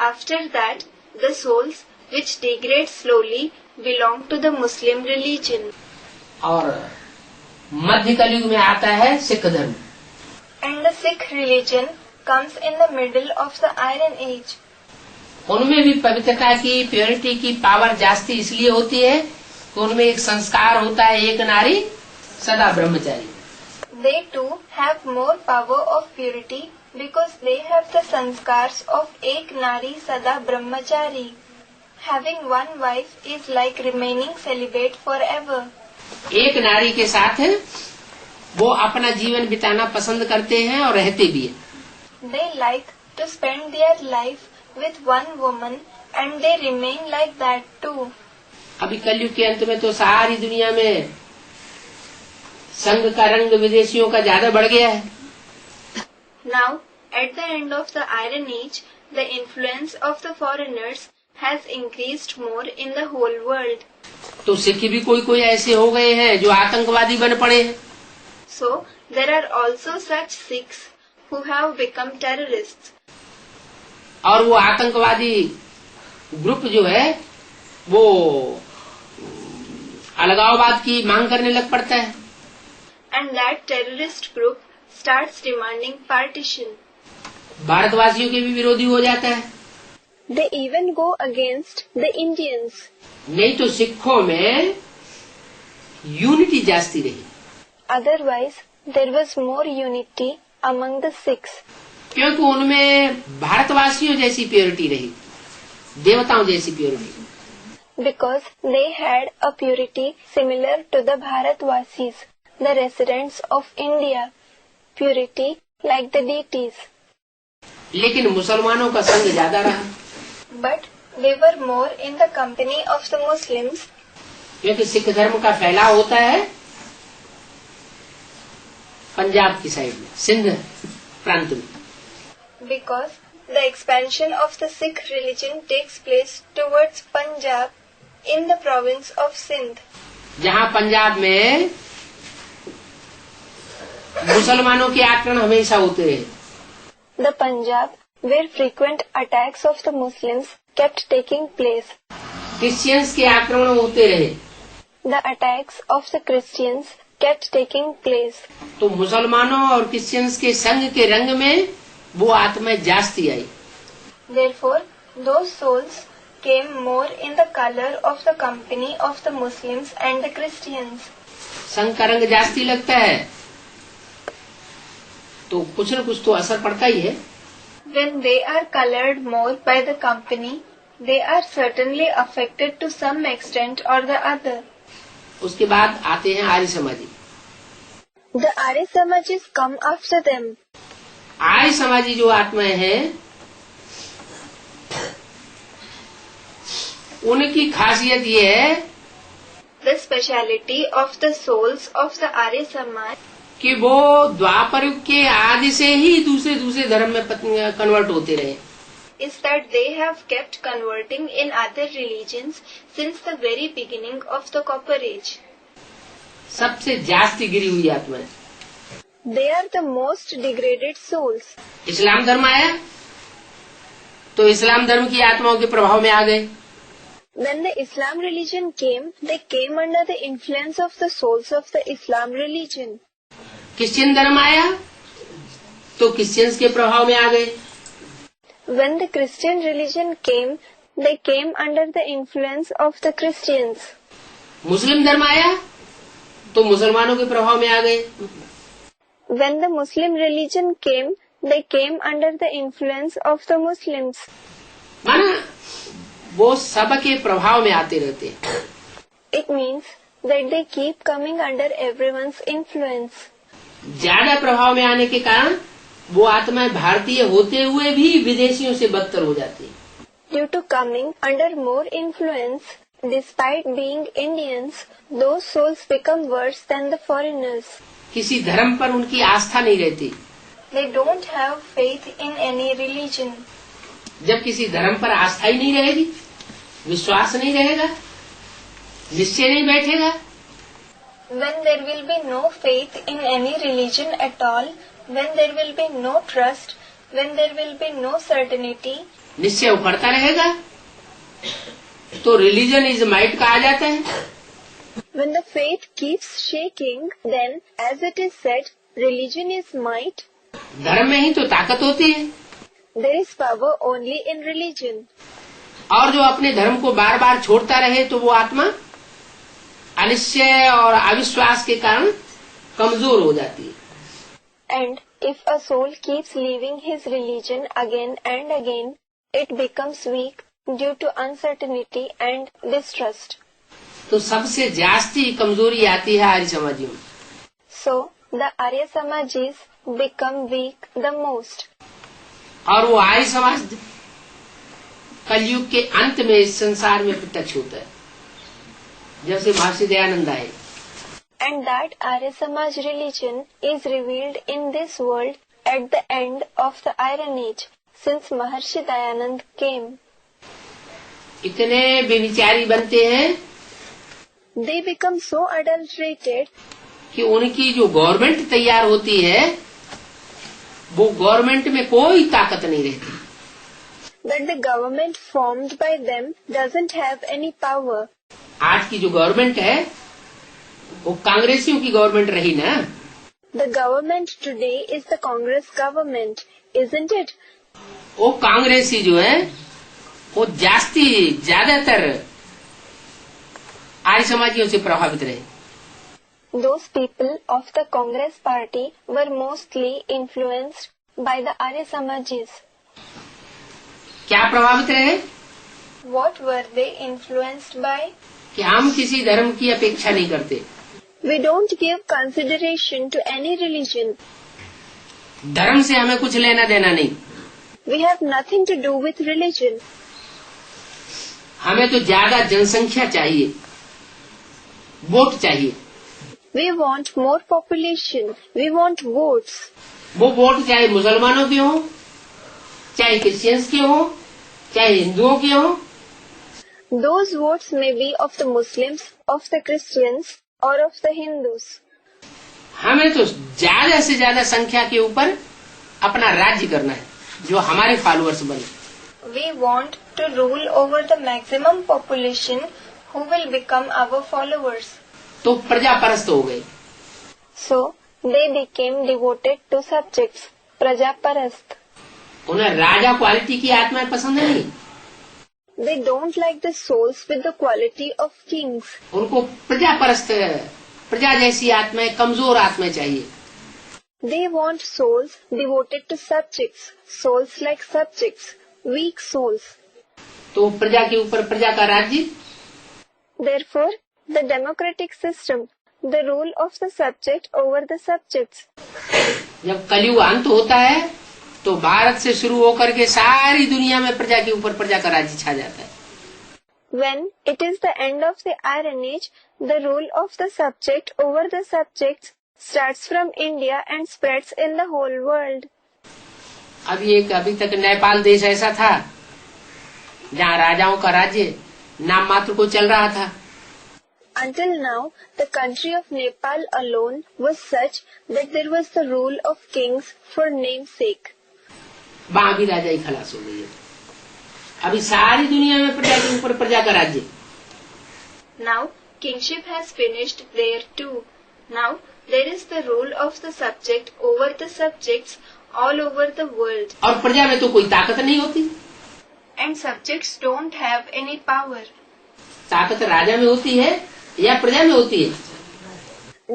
After that, the souls which degrade slowly belong to the Muslim religion. और मध्य कलयुग में आता है सिख धर्म। And the Sikh religion comes in the middle of the Iron Age. उनमें भी पवित्रता की प्योरिटी की पावर जास्ती इसलिए होती है कि उनमें एक संस्कार होता है एक नारी सदा ब्रह्मचारी। They too have more power of purity because they have the sanskars of Ek Nari Sada Brahmachari. Having one wife is like remaining celibate forever. एक नारी के साथ वो अपना जीवन बिताना पसंद करते हैं और रहते भी हैं। They like to spend their life with one woman and they remain like that too. अभी कलयुग के अंत में तो सारी दुनिया में संघ का रंग विदेशियों का ज्यादा बढ़ गया है। Now, at the end of the Iron Age, the influence of the foreigners has increased more in the whole world. तो सिख भी कोई ऐसे हो गए हैं जो आतंकवादी बन पड़े हैं। So, there are also such Sikhs who have become terrorists. और वो आतंकवादी ग्रुप जो है वो अलगाववाद की मांग करने लग पड़ता है। And that terrorist group starts demanding partition. भारतवासियों के भी विरोधी हो जाता है। They even go against the Indians. नहीं तो सिखों में यूनिटी जास्ती रही, Otherwise, there was more unity among the Sikhs क्योंकि उनमें भारतवासियों जैसी प्योरिटी रही, देवताओं जैसी purity. because they had a purity similar to the Bharatvasis, the residents of India, purity like the deities. लेकिन मुसलमानों का संग ज्यादा रहा, But they were more in the company of the Muslims क्योंकि सिख धर्म का फैलाव होता है पंजाब की साइड में, सिंध प्रांत में, because the expansion of the Sikh religion takes place towards Punjab in the province of Sindh. जहाँ पंजाब में मुसलमानों के आक्रमण हमेशा होते रहे, The Punjab, where frequent attacks of the Muslims kept taking place. Christians के आक्रमण होते रहे, The attacks of the Christians kept taking place. तो मुसलमानों और क्रिश्चियंस के संग के रंग में वो आत्माएं जास्ती आई। Therefore, those souls came more in the color of the company of the Muslims and the Christians. संग का रंग जास्ती लगता है तो कुछ न कुछ तो असर पड़ता ही है। When they are colored more by the company, they are certainly affected to some extent or the other. उसके बाद आते हैं आर्य समाजी। The Arya Samajis come after them. आर्य समाजी जो आत्माएं हैं उनकी खासियत ये है The speciality of the souls of the Arya Samaj कि वो द्वापर युग के आदि से ही दूसरे धर्म में कन्वर्ट होते रहे, is that they have kept converting in other religions since the very beginning of the Copper Age. सबसे जास्ती गिरी हुई आत्माएं। They are the most degraded souls. इस्लाम धर्म आया तो इस्लाम धर्म की आत्माओं के प्रभाव में आ गए। When the Islam religion came, they came under the influence of the souls of the Islam religion. Christian धर्म आया तो क्रिश्चियंस के प्रभाव में आ गए। When the Christian religion came, they came under the influence of the Christians. मुस्लिम धर्म आया तो मुसलमानों के प्रभाव में आ गए। When the Muslim religion came, they came under the influence of the Muslims. माना वो सबके प्रभाव में आते रहते हैं। It means that they keep coming under everyone's influence. ज्यादा प्रभाव में आने के कारण वो आत्माएं भारतीय होते हुए भी विदेशियों से बदतर हो जाती है। Due to coming under more influence, despite being Indians, those souls become worse than the foreigners. किसी धर्म पर उनकी आस्था नहीं रहती। They don't have faith in any religion. जब किसी धर्म पर आस्था ही नहीं रहेगी, विश्वास नहीं रहेगा, निश्चय नहीं बैठेगा, When there will be no faith in any religion at all, when there will be no trust, when there will be no certainty, निश्चय उखड़ता रहेगा तो रिलीजन इज माइट का आ जाता है। when the faith keeps shaking, then, as it is said, religion is might. धर्म में ही तो ताकत होती है। There is power only in religion. और जो अपने धर्म को बार बार छोड़ता रहे तो वो आत्मा अनिश्चय और अविश्वास के कारण कमजोर हो जाती है। And if a soul keeps leaving his religion again and again, it becomes weak due to uncertainty and distrust. तो सबसे जास्ती कमजोरी आती है आर्य समाजियों में। So, the Arya Samajis become weak the most. और वो आर्य समाज कलयुग के अंत में इस संसार में प्रत्यक्ष होता है, जब से महर्षि दयानंद आए। And that Arya Samaj religion is revealed in this world at the end of the Iron Age, since Maharshi Dayanand came. इतने बेविचारी बनते हैं They become so adulterated कि उनकी जो गवर्नमेंट तैयार होती है वो गवर्नमेंट में कोई ताकत नहीं रहती। that the government formed by them doesn't have any power. आज की जो गवर्नमेंट है वो कांग्रेसियों की गवर्नमेंट रही ना। The government today is the Congress government, isn't it? वो कांग्रेसी जो है वो ज्यादातर आर्य समाजियों से प्रभावित रहे। Those people of the Congress party were mostly influenced by the Arya Samajis. क्या प्रभावित रहे? What were they influenced by? कि हम किसी धर्म की अपेक्षा नहीं करते। We don't give consideration to any religion. धर्म से हमें कुछ लेना देना नहीं। We have nothing to do with religion. हमें तो ज्यादा जनसंख्या चाहिए, वोट चाहिए। We want more population. We want votes. वो वोट चाहे मुसलमानों के हो, चाहे क्रिश्चियंस के हो, चाहे हिंदुओं के हो। Those votes may be of the Muslims, of the Christians, or of the Hindus. हमें तो ज्यादा से ज्यादा संख्या के ऊपर अपना राज्य करना है, जो हमारे फॉलोअर्स बने। We want to rule over the maximum population who will become our followers. तो प्रजा परस्त हो गए। So they became devoted to subjects, प्रजा परस्त। उन्हें राजा क्वालिटी की आत्माएं पसंद नहीं। They don't like the souls with the quality of kings. उनको प्रजा परस्त, प्रजा जैसी आत्माएं, कमजोर आत्माएं चाहिए। They want souls devoted to subjects, souls like subjects, weak souls. तो प्रजा के ऊपर प्रजा का राज्य। Therefore, the democratic system, the rule of the subject over the subjects. जब कलयुग अंत होता है तो भारत से शुरू होकर के सारी दुनिया में प्रजा के ऊपर प्रजा का राज्य छा जाता है। When it is the end of the Iron Age, the rule of the subject over the subjects starts from India and spreads in the whole world. अभी तक नेपाल देश ऐसा था जहाँ राजाओं का राज्य नाम मात्र को चल रहा था। Until now, the country of Nepal alone was such that there was the rule of kings for namesake. वहाँ भी राजा ही खलास हो गई है। अभी सारी दुनिया में प्रजा के ऊपर प्रजा का राज्य। Now, kingship has finished there too. Now, there is the rule of the subject over the subjects all over the world. और प्रजा में तो कोई ताकत नहीं होती। And subjects don't have any power. ताकत राजा में होती है या प्रजा में होती है?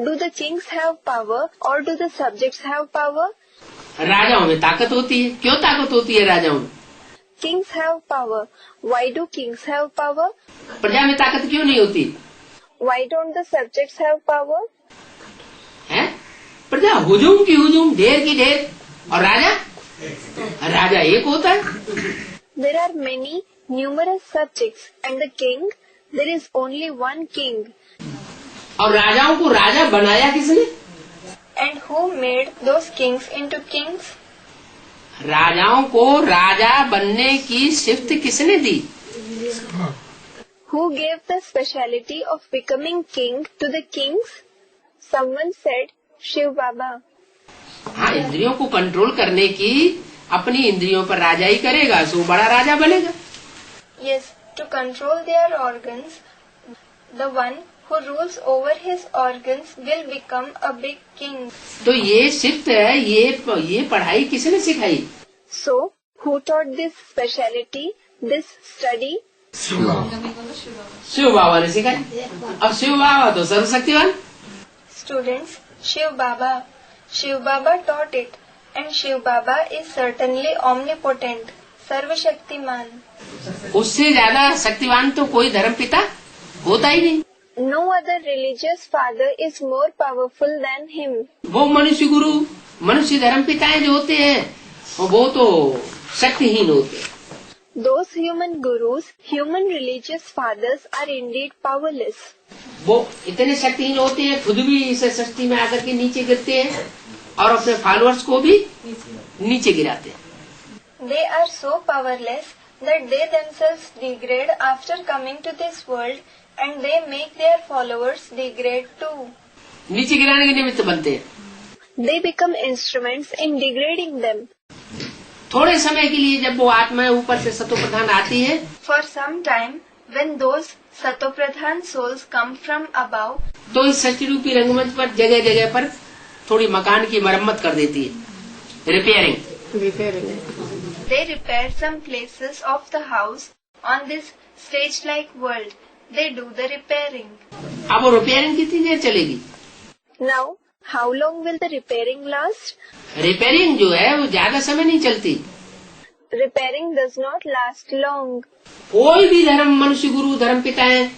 Do the kings have power or do the subjects have power? राजाओं में ताकत होती है। क्यों ताकत होती है राजाओं में? Kings have power. Why do kings have power? प्रजा में ताकत क्यों नहीं होती? Why don't the subjects have power? है? प्रजा हुजूम की हुजूम, ढेर की ढेर, और राजा एक होता है। There are many numerous subjects and the king, there is only one king. और राजाओं को राजा बनाया किसने? And who made those kings into kings? राजाओं को राजा बनने की सिफ्त किसने दी? Who gave the speciality of becoming king to the kings? Someone said, Shiv Baba. हाँ, इंद्रियों को कंट्रोल करने की अपनी इंद्रियों पर राजा ही करेगा, सो बड़ा राजा बनेगा। Yes, to control their organs, the one who rules over his organs will become a big king. तो ये सिफ्त है, ये पढ़ाई किसने सिखाई? So, who taught this speciality, this study? Shiv बाबा ने सिखाई। अब शिव बाबा तो सर्वशक्तिवान। Students, Shiv Baba. Shiv Baba taught it, and Shiv Baba is certainly omnipotent, सर्वशक्तिमान। उससे ज्यादा शक्तिवान तो कोई धर्म पिता होता ही नहीं। No other religious father is more powerful than him. वो मनुष्य गुरु, मनुष्य धर्म पिताएं जो होते हैं, वो तो शक्तिहीन होते हैं। Those human gurus, human religious fathers are indeed powerless. वो इतने शक्तिहीन होते हैं, खुद भी इस सृष्टि में आकर के नीचे गिरते हैं और अपने फॉलोअर्स को भी नीचे गिराते हैं। They are so powerless that they themselves degrade after coming to this world, and they make their followers degrade too. नीचे गिराने के निमित्त बनते हैं। They become instruments in degrading them. थोड़े समय के लिए जब वो आत्माएं ऊपर से सतोप्रधान आती है, For some time, when those satopradhan souls come from above, तो इस सृष्टि रूपी रंगमंच पर जगह जगह पर थोड़ी मकान की मरम्मत कर देती है, repairing. they repair some places of the house On this stage-like world, they do the repairing. अब वो रिपेयरिंग कितनी देर चलेगी? Now, how long will the repairing last? Repairing जो है वो ज्यादा समय नहीं चलती। Repairing does not last long. कोई भी धर्म, मनुष्य गुरु, धर्म पिताएं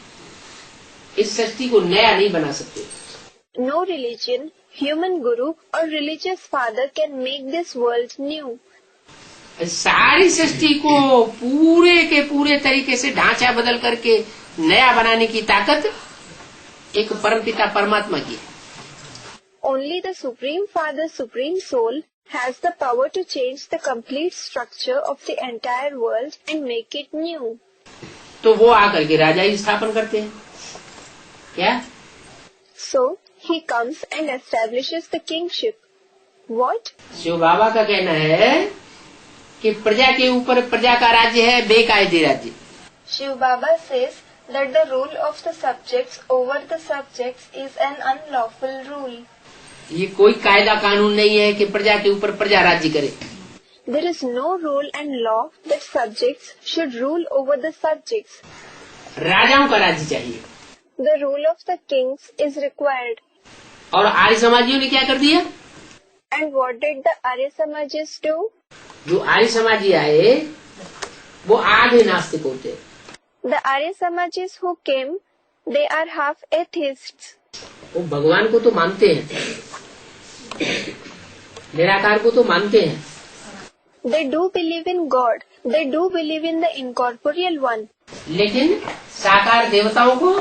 इस सृष्टि को नया नहीं बना सकते। No religion, human guru or religious father can make this world new. सारी सृष्टि को पूरे के पूरे तरीके से ढांचा बदल करके नया बनाने की ताकत एक परमपिता परमात्मा की है। Only the Supreme Father, Supreme Soul, has the power to change the complete structure of the entire world and make it new. तो वो आकर के राजा ही स्थापन करते हैं क्या? So, he comes and establishes the kingship. What? Shiv बाबा का कहना है कि प्रजा के ऊपर प्रजा का राज्य है बेकायदे राज्य। Shiv Baba says that the rule of the subjects over the subjects is an unlawful rule. ये कोई कायदा कानून नहीं है कि प्रजा के ऊपर प्रजा राज्य करे। There is no rule and law that subjects should rule over the subjects. राजाओं का राज्य चाहिए। The rule of the kings is required. और आर्य समाजियों ने क्या कर दिया? And what did the Arya Samajis do? जो आर्य समाजी आए वो आधे नास्तिक होते हैं। The Arya Samajis who came, they are half atheists. वो भगवान को तो मानते हैं, निराकार को तो मानते हैं। They do believe in God. They do believe in the incorporeal one. लेकिन साकार देवताओं को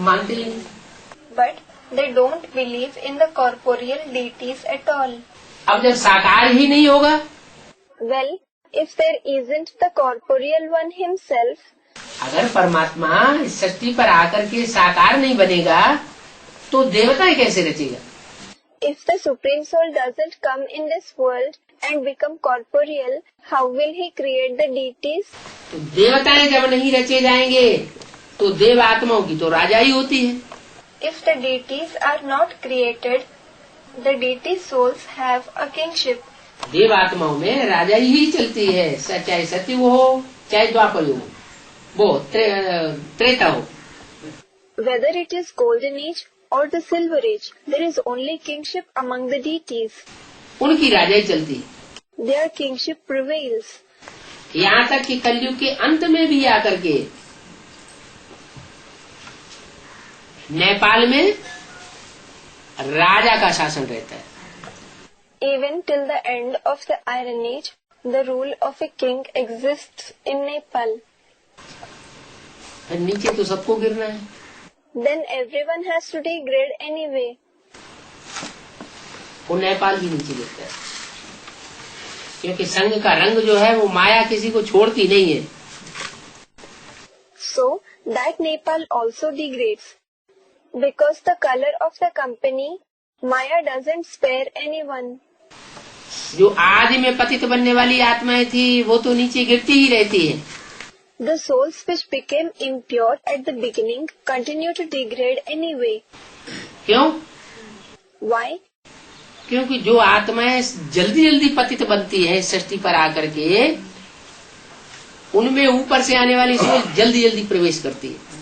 मानते नहीं। But they don't believe in the corporeal deities at all. अब जब साकार ही नहीं होगा, Well, if there isn't the corporeal one himself, अगर परमात्मा इस सृष्टि पर आकर के साकार नहीं बनेगा तो देवताएं कैसे रचेगा? if the Supreme Soul doesn't come in this world and become corporeal, how will he create the deities? तो देवताएं जब नहीं रचे जाएंगे तो देव आत्माओं की तो राजाई होती है। If the deities are not created, the deity souls have a kingship. देव आत्माओं में राजाई ही चलती है, चाहे सत्युग हो चाहे द्वापर युग हो, वो त्रेता हो। Whether it is golden age or the silver age, there is only kingship among the deities. उनकी राजाई चलती है। Their kingship prevails. यहाँ तक कि कलयुग के अंत में भी आकर के नेपाल में राजा का शासन रहता है। Even till the end of the Iron Age, the rule of a king exists in Nepal. नीचे तो सबको गिरना है। Then everyone has to degrade anyway. वो नेपाल भी नीचे गिरता है, क्योंकि संघ का रंग जो है वो माया किसी को छोड़ती नहीं है। So that Nepal also degrades. Because the color of the company, Maya doesn't spare anyone. जो आदि में पतित बनने वाली आत्माएं थी वो तो नीचे गिरती ही रहती है। The souls which became impure at the beginning continue to degrade anyway. क्यों? Why? क्योंकि जो आत्माएं जल्दी जल्दी पतित बनती है इस सृष्टि पर आकर के, उनमें ऊपर से आने वाली सोच जल्दी जल्दी प्रवेश करती है।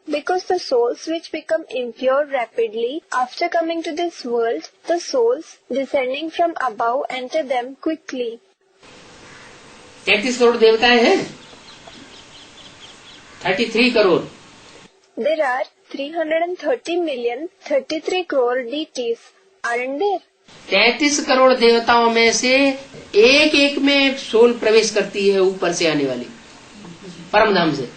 Because the souls which become impure rapidly after coming to this world, the souls descending from above enter them quickly. 33 crore देवताएं हैं, 33 crore. There are 330 million 33 crore deities, aren't there? 33 crore देवताओं में से एक एक में सोल प्रवेश करती है ऊपर से आने वाली परमधाम से।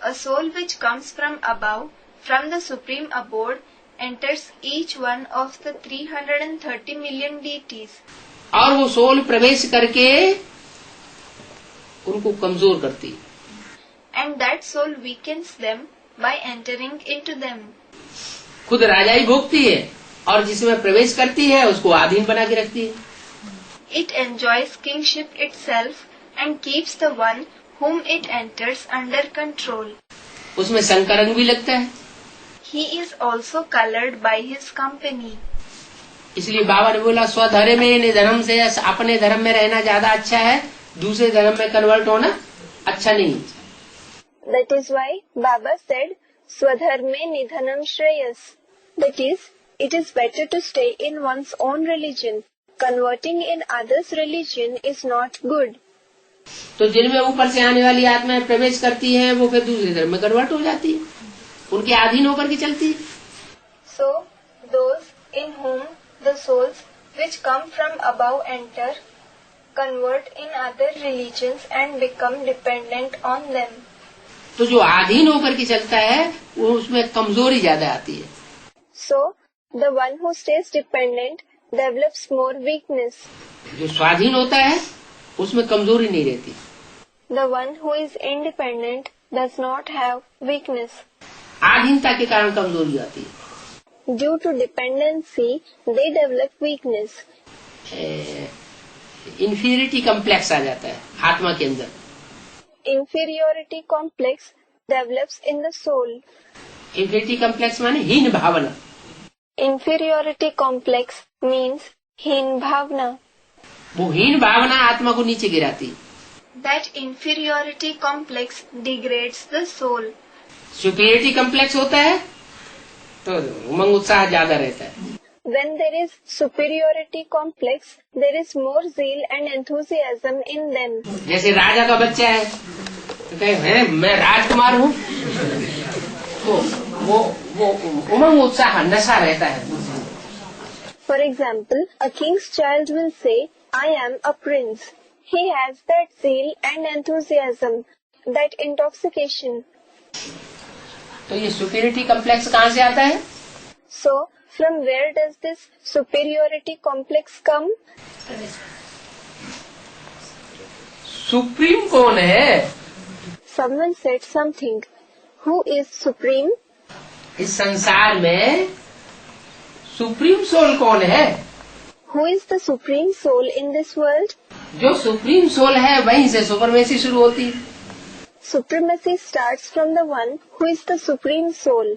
A soul which comes from above, from the supreme abode, enters each one of the 330 million deities. और वो सोल प्रवेश करके उनको कमजोर करती है। And that soul weakens them by entering into them. खुद राजाई भोगती है और जिसमें प्रवेश करती है उसको अधीन बना के रखती है। It enjoys kingship itself and keeps the one whom it enters under control. उसमें संग का रंग भी लगता है। He is also colored by his company. इसलिए बाबा ने बोला स्वधर्म में निधर्म से अपने धर्म में रहना ज्यादा अच्छा है, दूसरे धर्म में कन्वर्ट होना अच्छा नहीं। That is why Baba said, Swadharme Nidhanam Shreyas. That is, it is better to stay in one's own religion. Converting in others' religion is not good. तो जिनमें ऊपर से आने वाली आत्माएं प्रवेश करती हैं, वो फिर दूसरे धर्म में कन्वर्ट हो जाती है, उनके अधीन होकर के चलती है। So, those in whom the souls which come from above enter, convert in other religions and become dependent on them. तो जो अधीन होकर के चलता है, वो उसमें कमजोरी ज्यादा आती है। So, the one who stays dependent develops more weakness. जो स्वाधीन होता है, उसमें कमजोरी नहीं रहती। The one who is independent does not have weakness. अधीनता के कारण कमजोरी आती है। Due to dependency, they develop weakness. Inferiority complex आ जाता है आत्मा के अंदर। Inferiority complex develops in the soul. Inferiority complex माने हीन भावना। Inferiority complex means हीन भावना। वो हीन भावना आत्मा को नीचे गिराती है। That inferiority complex degrades the soul. Superiority complex होता है तो उमंग उत्साह ज्यादा रहता है। When there is superiority complex, there is more zeal and enthusiasm in them. जैसे राजा का बच्चा है तो कहे हैं मैं राजकुमार हूँ, वो उमंग उत्साह नशा रहता है। For example, a king's child will say, I am a prince. He has that zeal and enthusiasm, that intoxication. तो ये सुपीरियरिटी कम्प्लेक्स कहाँ से आता है? So, from where does this superiority complex come? Supreme कौन है? Someone said something. Who is supreme? इस संसार में सुप्रीम सोल कौन है? Who is the supreme soul in this world? जो सुप्रीम सोल है वहीं से सुपरमेसी शुरू होती है। Supremacy starts from the one who is the supreme soul.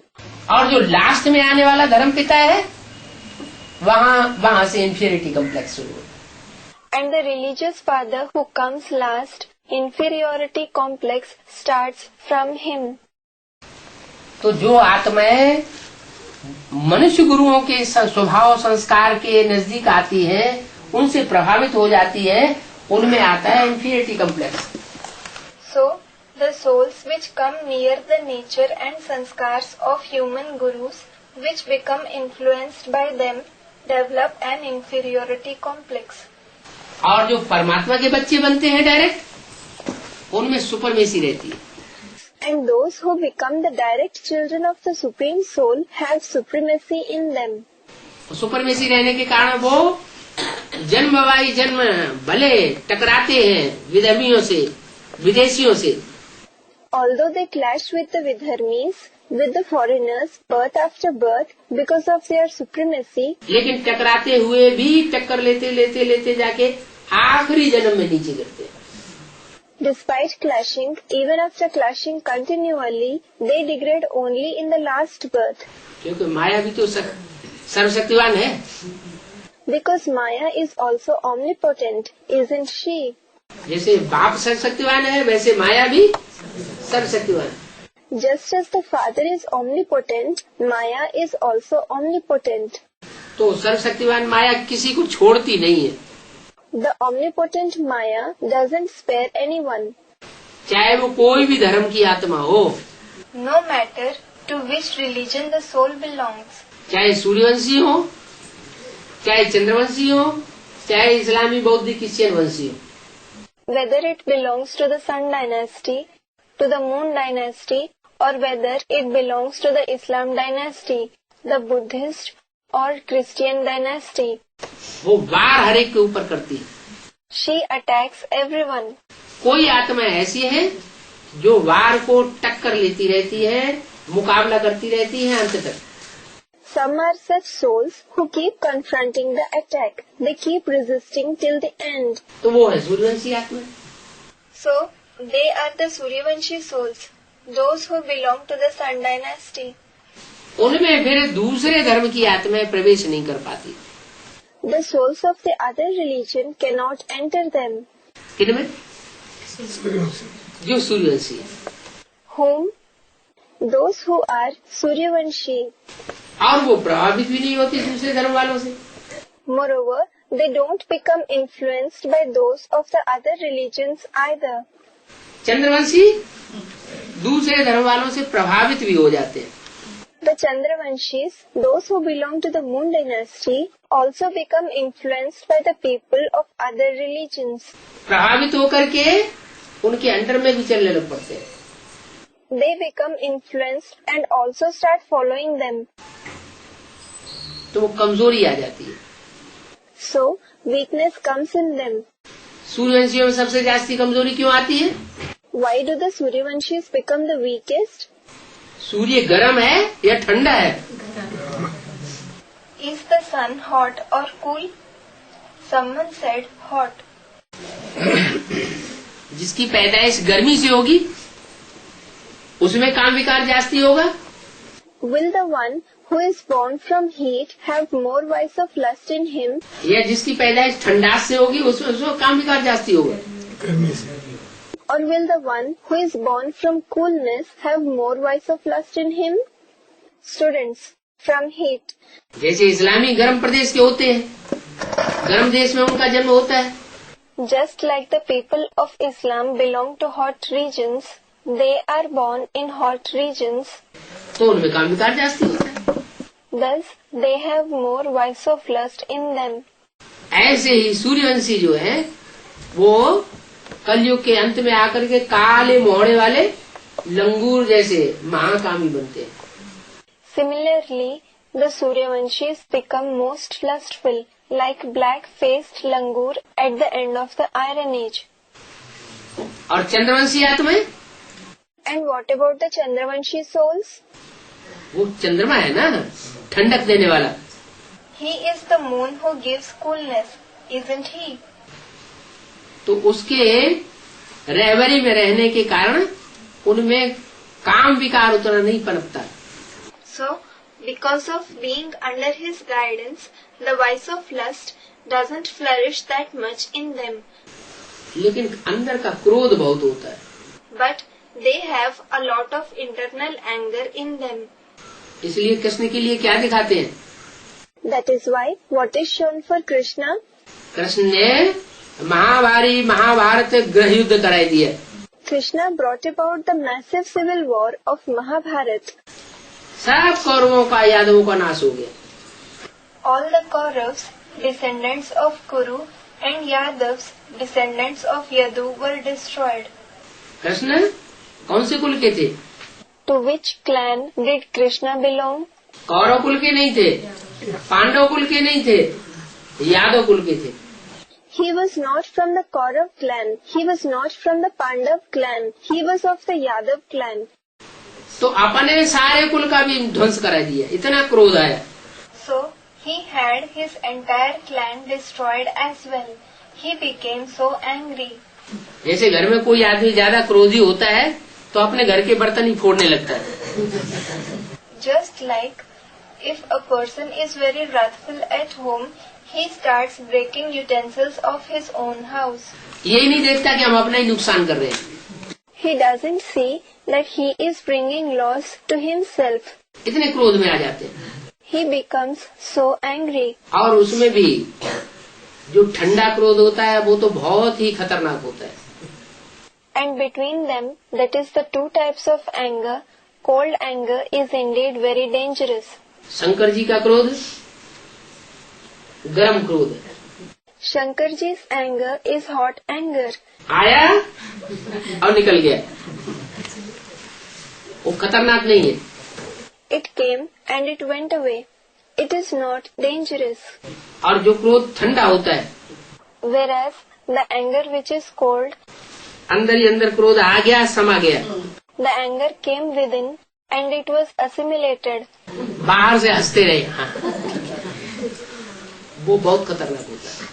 और जो लास्ट में आने वाला धर्म पिता है, वहाँ से इंफीरियरिटी कम्प्लेक्स शुरू होता है। And the religious father who comes last, inferiority complex starts from him. तो जो आत्माएं मनुष्य गुरुओं के स्वभाव संस्कार के नजदीक आती है, उनसे प्रभावित हो जाती है, उनमें आता है inferiority complex. So, the souls which come near the nature and sanskars of human gurus, which become influenced by them, develop an inferiority complex. और जो परमात्मा के बच्चे बनते हैं डायरेक्ट, उनमें सुपरमेसी रहती है। And those who become the direct children of the Supreme Soul have supremacy in them. Supremacy रहने के कारण वो जन्मवाई जन्म भले टकराते हैं विधर्मियों से, विदेशियों से। Although they clash with the Vidharmis, with the foreigners, birth after birth, because of their supremacy, लेकिन टकराते हुए भी टक्कर लेते लेते लेते जाके आखिरी जन्म में नीचे गिरते हैं। despite clashing, even after clashing continually, they degrade only in the last birth. क्योंकि माया भी तो सर्वशक्तिवान है। Because Maya is also omnipotent, isn't she? जैसे बाप सर्वशक्तिवान है, वैसे माया भी सर्वशक्तिवान है। Just as the father is omnipotent, Maya is also omnipotent. तो सर्वशक्तिवान माया किसी को छोड़ती नहीं है। The omnipotent Maya doesn't spare anyone. चाहे वो कोई भी धर्म की आत्मा हो, No matter to which religion the soul belongs. चाहे सूर्यवंशी हो, चाहे चंद्रवंशी हो, चाहे इस्लामी बौद्ध क्रिश्चियन वंशी हो। Whether it belongs to the Sun dynasty, to the Moon dynasty, or whether it belongs to the Islam dynasty, the Buddhist or Christian dynasty. वो वार हर एक के ऊपर करती है। She attacks everyone. कोई आत्मा ऐसी है जो वार को टक्कर लेती रहती है, मुकाबला करती रहती है अंत तक। Some are such souls who keep confronting the attack. They keep resisting till the end. तो वो है सूर्यवंशी आत्मा। So, they are the Suryavanshi souls, those who belong to the Sun dynasty. उनमें फिर दूसरे धर्म की आत्माएं प्रवेश नहीं कर पाती। The souls of the other religion cannot enter them. किनमें? जो सूर्यवंशी है। Whom? Those who are Suryavanshi. और वो प्रभावित भी नहीं होती दूसरे धर्म वालों से। Moreover, they don't become influenced by those of the other religions either. Chandravanshi दूसरे धर्म वालों से प्रभावित भी हो जाते हैं। The Chandravanshis, those who belong to the Moon dynasty, also become influenced by the people of other religions. प्रभावित होकर के उनके अंडर में भी चलने लग पड़ते हैं। They become influenced and also start following them. तो वो कमजोरी आ जाती है। So, weakness comes in them. सूर्यवंशियों में सबसे जास्ती कमजोरी क्यों आती है? Why do the Suryavanshis become the weakest? सूर्य गर्म है या ठंडा है? Is the sun hot or cool? Someone said hot. जिसकी पैदाइश गर्मी से होगी उसमें काम विकार जास्ती होगा। Will the one who is born from heat have more vice of lust in him? या जिसकी पैदाइश ठंडास से होगी उसमें काम विकार जास्ती होगा। गर्मी से। Or will the one who is born from coolness have more vice of lust in him? Students, from heat. जैसे इस्लामी गर्म प्रदेश के होते हैं, गर्म देश में उनका जन्म होता है। Just like the people of Islam belong to hot regions, they are born in hot regions. तो उनमें काम विकार जास्ती होता है। Thus, they have more vice of lust in them. ऐसे ही सूर्यवंशी जो है वो कलयुग के अंत में आकर के काले मोहड़े वाले लंगूर जैसे महाकामी बनते हैं। Similarly, the Suryavanshis become most lustful, like black-faced langur at the end of the Iron Age. और चंद्रवंशी आत्माएं? And what about the Chandravanshi souls? वो चंद्रमा है ना, ठंडक देने वाला। He is the moon who gives coolness, isn't he? तो उसके रहबरी में रहने के कारण उनमें काम विकार उतना नहीं पनपता। So, because of being under his guidance, the vice of lust doesn't flourish that much in them. लेकिन अंदर का क्रोध बहुत होता है। But they have a lot of internal anger in them. इसलिए कृष्ण के लिए क्या दिखाते हैं? That is why what is shown for Krishna? Krishna ने महाभारत गृह युद्ध कराई दिया। Krishna brought about the massive civil war of Mahabharata. सब कौरवों का यादवों का नाश हो गया। All the Kauravas, descendants of Kuru, and Yadavs, descendants of Yadu, were destroyed. Krishna कौन से कुल के थे? To which clan did Krishna belong? Kaurava कुल के नहीं थे, पांडव कुल के नहीं थे, यादव कुल के थे। He was not from the Kaurav clan. He was not from the Pandav clan. He was of the Yadav clan. तो अपने सारे कुल का भी ध्वंस करा दिया, इतना क्रोध आया। So he had his entire clan destroyed as well. He became so angry. जैसे घर में कोई आदमी ज्यादा क्रोधी होता है तो अपने घर के बर्तन ही फोड़ने लगता है। Just like if a person is very wrathful at home, he starts breaking utensils of his own house. यही नहीं देखता कि हम अपना ही नुकसान कर रहे हैं। He doesn't see that he is bringing loss to himself. इतने क्रोध में आ जाते हैं। He becomes so angry. और उसमें भी जो ठंडा क्रोध होता है वो तो बहुत ही खतरनाक होता है। And between them, that is the two types of anger, cold anger is indeed very dangerous. Shankar ji का क्रोध गर्म क्रोध है। Shankarji's anger is hot anger. आया और निकल गया, वो खतरनाक नहीं है। It came and it went away. It is not dangerous. और जो क्रोध ठंडा होता है, Whereas the anger which is cold, अंदर ही अंदर क्रोध आ गया, समा गया, the anger came within and it was assimilated. बाहर से हंसते रहे, हाँ, वो बहुत खतरनाक होता है।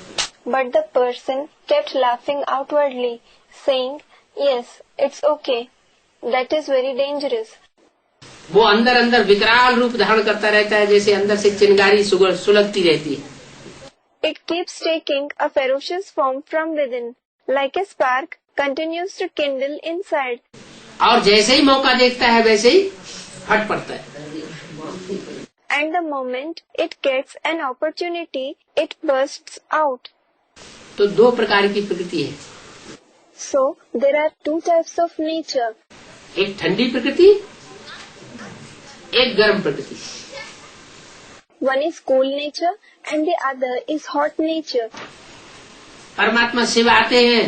But the person kept laughing outwardly, saying, "Yes, it's okay." That is very dangerous. वो अंदर अंदर विकराल रूप धारण करता रहता है, जैसे अंदर से चिंगारी सुलगती रहती है। It keeps taking a ferocious form from within, like a spark continues to kindle inside. और जैसे ही मौका देखता है वैसे ही फट पड़ता है। And the moment it gets an opportunity, it bursts out. तो दो प्रकार की प्रकृति है। So, there are two types of nature. एक ठंडी प्रकृति, एक गर्म प्रकृति। One is cool nature and the other is hot nature. परमात्मा शिव आते हैं,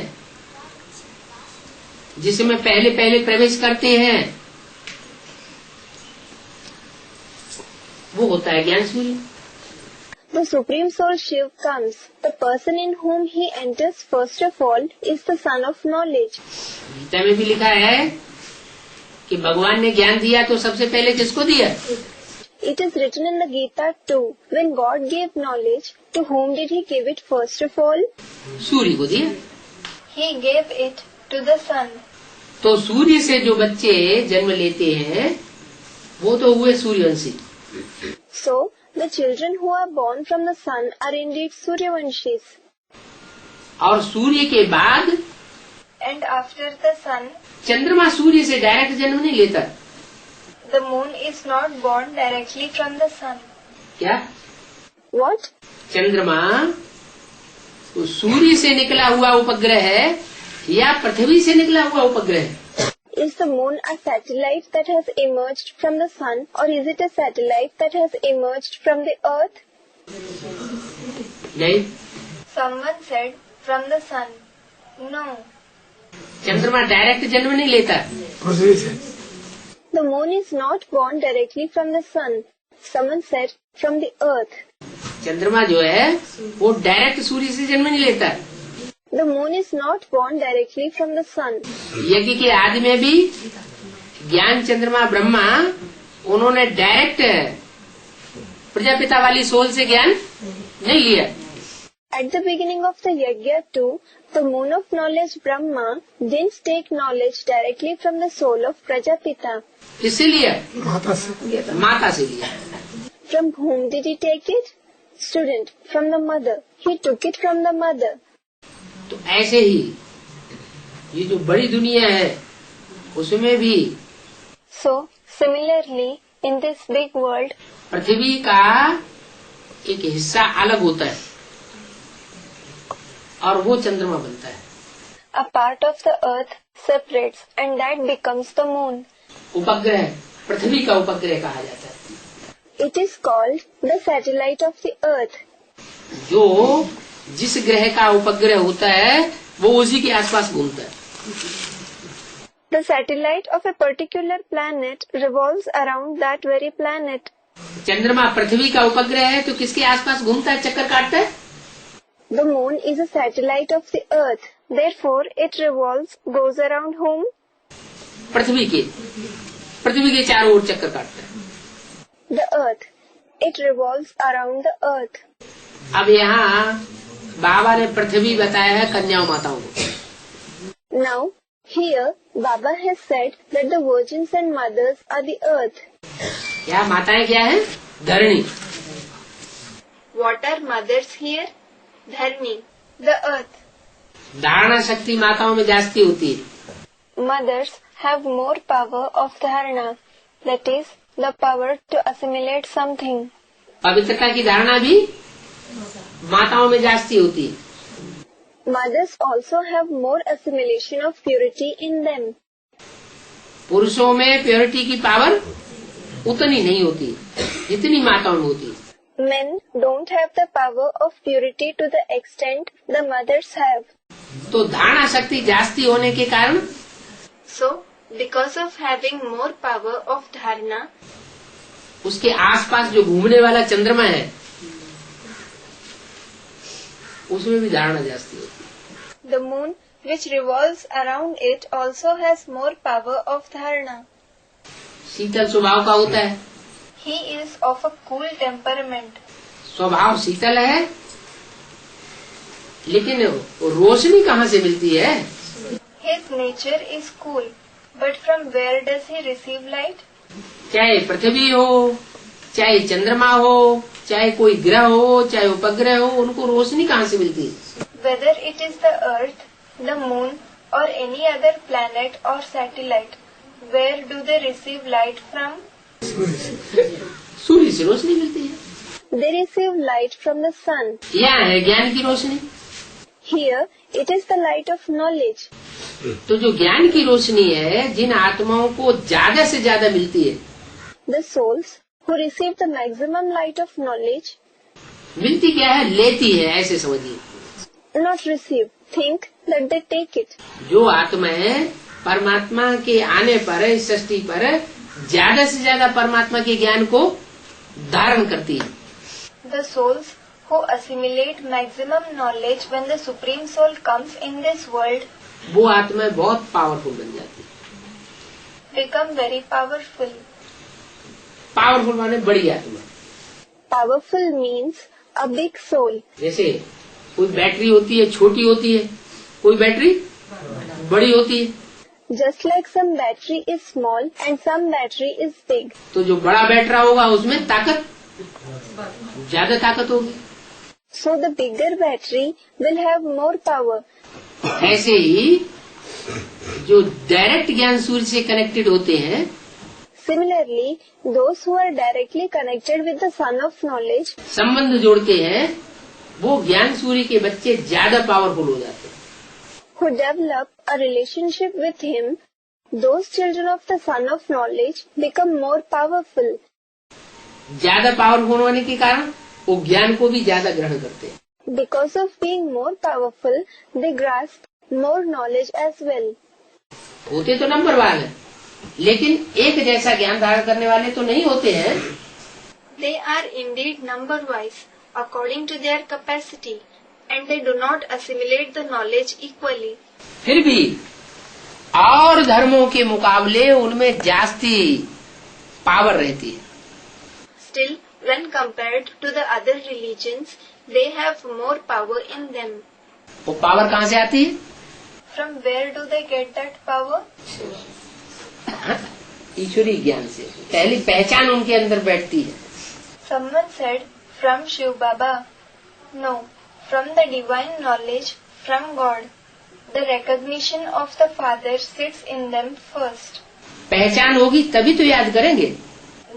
जिसमें पहले पहले प्रवेश करते हैं, वो होता है ज्ञान सूर्य। The Supreme Soul Shiv comes. The person in whom he enters first of all is the Son of Knowledge. Gita में भी लिखा है कि भगवान ने ज्ञान दिया तो सबसे पहले किसको दिया? It is written in the Gita too. When God gave knowledge, to whom did he give it first of all? सूर्य को दिया। He gave it to the sun. तो सूर्य से जो बच्चे जन्म लेते हैं वो तो हुए Suryavanshi. So, the children who are born from the sun are indeed Suryavanshis. और सूर्य के बाद And after the sun, चंद्रमा सूर्य से डायरेक्ट जन्म नहीं लेता। the moon is not born directly from the sun. क्या? What? चंद्रमा तो सूर्य से निकला हुआ उपग्रह है या पृथ्वी से निकला हुआ उपग्रह है? Is the moon a satellite that has emerged from the sun, or is it a satellite that has emerged from the earth? नहीं। Someone said from the sun. No. चंद्रमा डायरेक्ट जन्म नहीं लेता। The moon is not born directly from the sun. Someone said from the earth. चंद्रमा जो है वो direct सूर्य से जन्म नहीं लेता। The moon is not born directly from the sun. यज्ञ के आदि में भी ज्ञान चंद्रमा ब्रह्मा उन्होंने डायरेक्ट प्रजापिता वाली सोल से ज्ञान नहीं लिया। At the beginning of the yajna too, the moon of knowledge Brahma didn't take knowledge directly from the soul of Prajapita. किससे लिया? माता से लिया। From whom did he take it? Student, from the mother. He took it from the mother. तो ऐसे ही ये जो बड़ी दुनिया है उसमें भी So, similarly, in this big world, पृथ्वी का एक हिस्सा अलग होता है और वो चंद्रमा बनता है। a part of the earth separates and that becomes the moon. उपग्रह पृथ्वी का उपग्रह कहा जाता है। It is called the satellite of the earth. जो जिस ग्रह का उपग्रह होता है वो उसी के आसपास घूमता है। The satellite of a particular planet revolves around that very planet. चंद्रमा पृथ्वी का उपग्रह है तो किसके आसपास घूमता है, चक्कर काटता है? The moon is a satellite of the earth. Therefore, it revolves, goes around whom? पृथ्वी के चारों ओर चक्कर काटता है। The earth. It revolves around the earth. अब यहाँ बाबा ने पृथ्वी बताया है कन्या माताओं को। Now, here, Baba has said that the virgins and mothers are the earth. क्या माताएं क्या है? धरणी। What are mothers here? Dharmi, the earth. धारणा शक्ति माताओं में जास्ती होती है। Mothers have more power of dharana, that is, the power to assimilate something. पवित्रता की धारणा भी माताओं में जास्ती होती है। Mothers also have more assimilation of purity in them. पुरुषों में प्योरिटी की पावर उतनी नहीं होती जितनी माताओं में होती है। Men don't have the power of purity to the extent the mothers have. तो धारणा शक्ति जास्ती होने के कारण So, because of having more power of dharana, उसके आसपास जो घूमने वाला चंद्रमा है उसमें भी धारणा जास्ती होती है। the moon which revolves around it also has more power of dharana. शीतल स्वभाव का होता है। He is of a cool temperament. स्वभाव शीतल है लेकिन रोशनी कहाँ से मिलती है? His nature is cool, but from where does he receive light? चाहे पृथ्वी हो, चाहे चंद्रमा हो, चाहे कोई ग्रह हो, चाहे उपग्रह हो, उनको रोशनी कहाँ से मिलती है? Whether it is the earth, the moon, or any other planet or satellite, where do they receive light from? सूर्य से रोशनी मिलती है। They receive light from the sun. यहाँ है ज्ञान की रोशनी। Here, it is the light of knowledge. तो जो ज्ञान की रोशनी है, जिन आत्माओं को ज्यादा से ज्यादा मिलती है, The souls who receive the maximum light of knowledge, मिलती क्या है, लेती है, ऐसे समझिए। not receive, think that they take it. जो आत्मा है परमात्मा के आने पर, इस सृष्टि पर ज्यादा से ज्यादा परमात्मा के ज्ञान को धारण करती है। The souls who assimilate maximum knowledge when the Supreme Soul comes in this world वो आत्मा बहुत पावरफुल बन जाती है। become very powerful. पावरफुल माने बड़ी आत्मा। Powerful means a big soul. जैसे कोई बैटरी होती है, छोटी होती है, कोई बैटरी बड़ी होती है। Just like some battery is small and some battery is big. तो जो बड़ा बैटरा होगा उसमें ताकत, ज्यादा ताकत होगी। So the bigger battery will have more power. ऐसे ही जो डायरेक्ट ज्ञान सूर्य से कनेक्टेड होते हैं, Similarly, those who are directly connected with the Son of Knowledge, संबंध जोड़ते हैं, वो ज्ञान सूर्य के बच्चे ज्यादा पावरफुल हो जाते हैं। who develop a relationship with Him, those children of the Son of Knowledge become more powerful. ज्यादा पावरफुल होने के कारण वो ज्ञान को भी ज्यादा ग्रहण करते हैं। Because of being more powerful, they grasp more knowledge as well. होते तो नंबरवार है, लेकिन एक जैसा ज्ञान धारण करने वाले तो नहीं होते हैं। They are indeed number-wise, according to their capacity, and they do not assimilate the knowledge equally. फिर भी और धर्मों के मुकाबले उनमें जास्ती पावर रहती है। Still, when compared to the other religions, they have more power in them. वो पावर कहाँ से आती है? From where do they get that power? ईश्वरी ज्ञान से। पहली पहचान उनके अंदर बैठती है। Someone said, from Shiv Baba. No, from the divine knowledge, from God. The recognition of the Father sits in them first. पहचान होगी तभी तो याद करेंगे।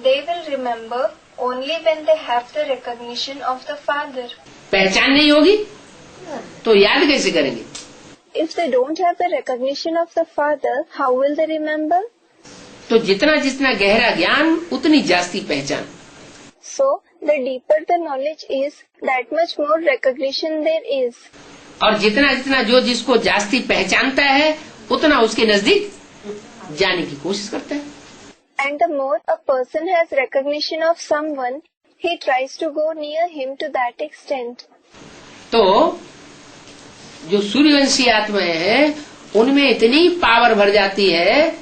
They will remember only when they have the recognition of the Father. पहचान नहीं होगी तो याद कैसे करेंगे? If they don't have the recognition of the Father, how will they remember? तो जितना जितना गहरा ज्ञान उतनी जास्ती पहचान। So, the deeper the knowledge is, that much more recognition there is. और जितना जितना जो जिसको जास्ती पहचानता है उतना उसके नजदीक जाने की कोशिश करता है। And the more a person has recognition of someone, he tries to go near him to that extent. तो जो सूर्यवंशी आत्माएं हैं उनमें इतनी पावर भर जाती है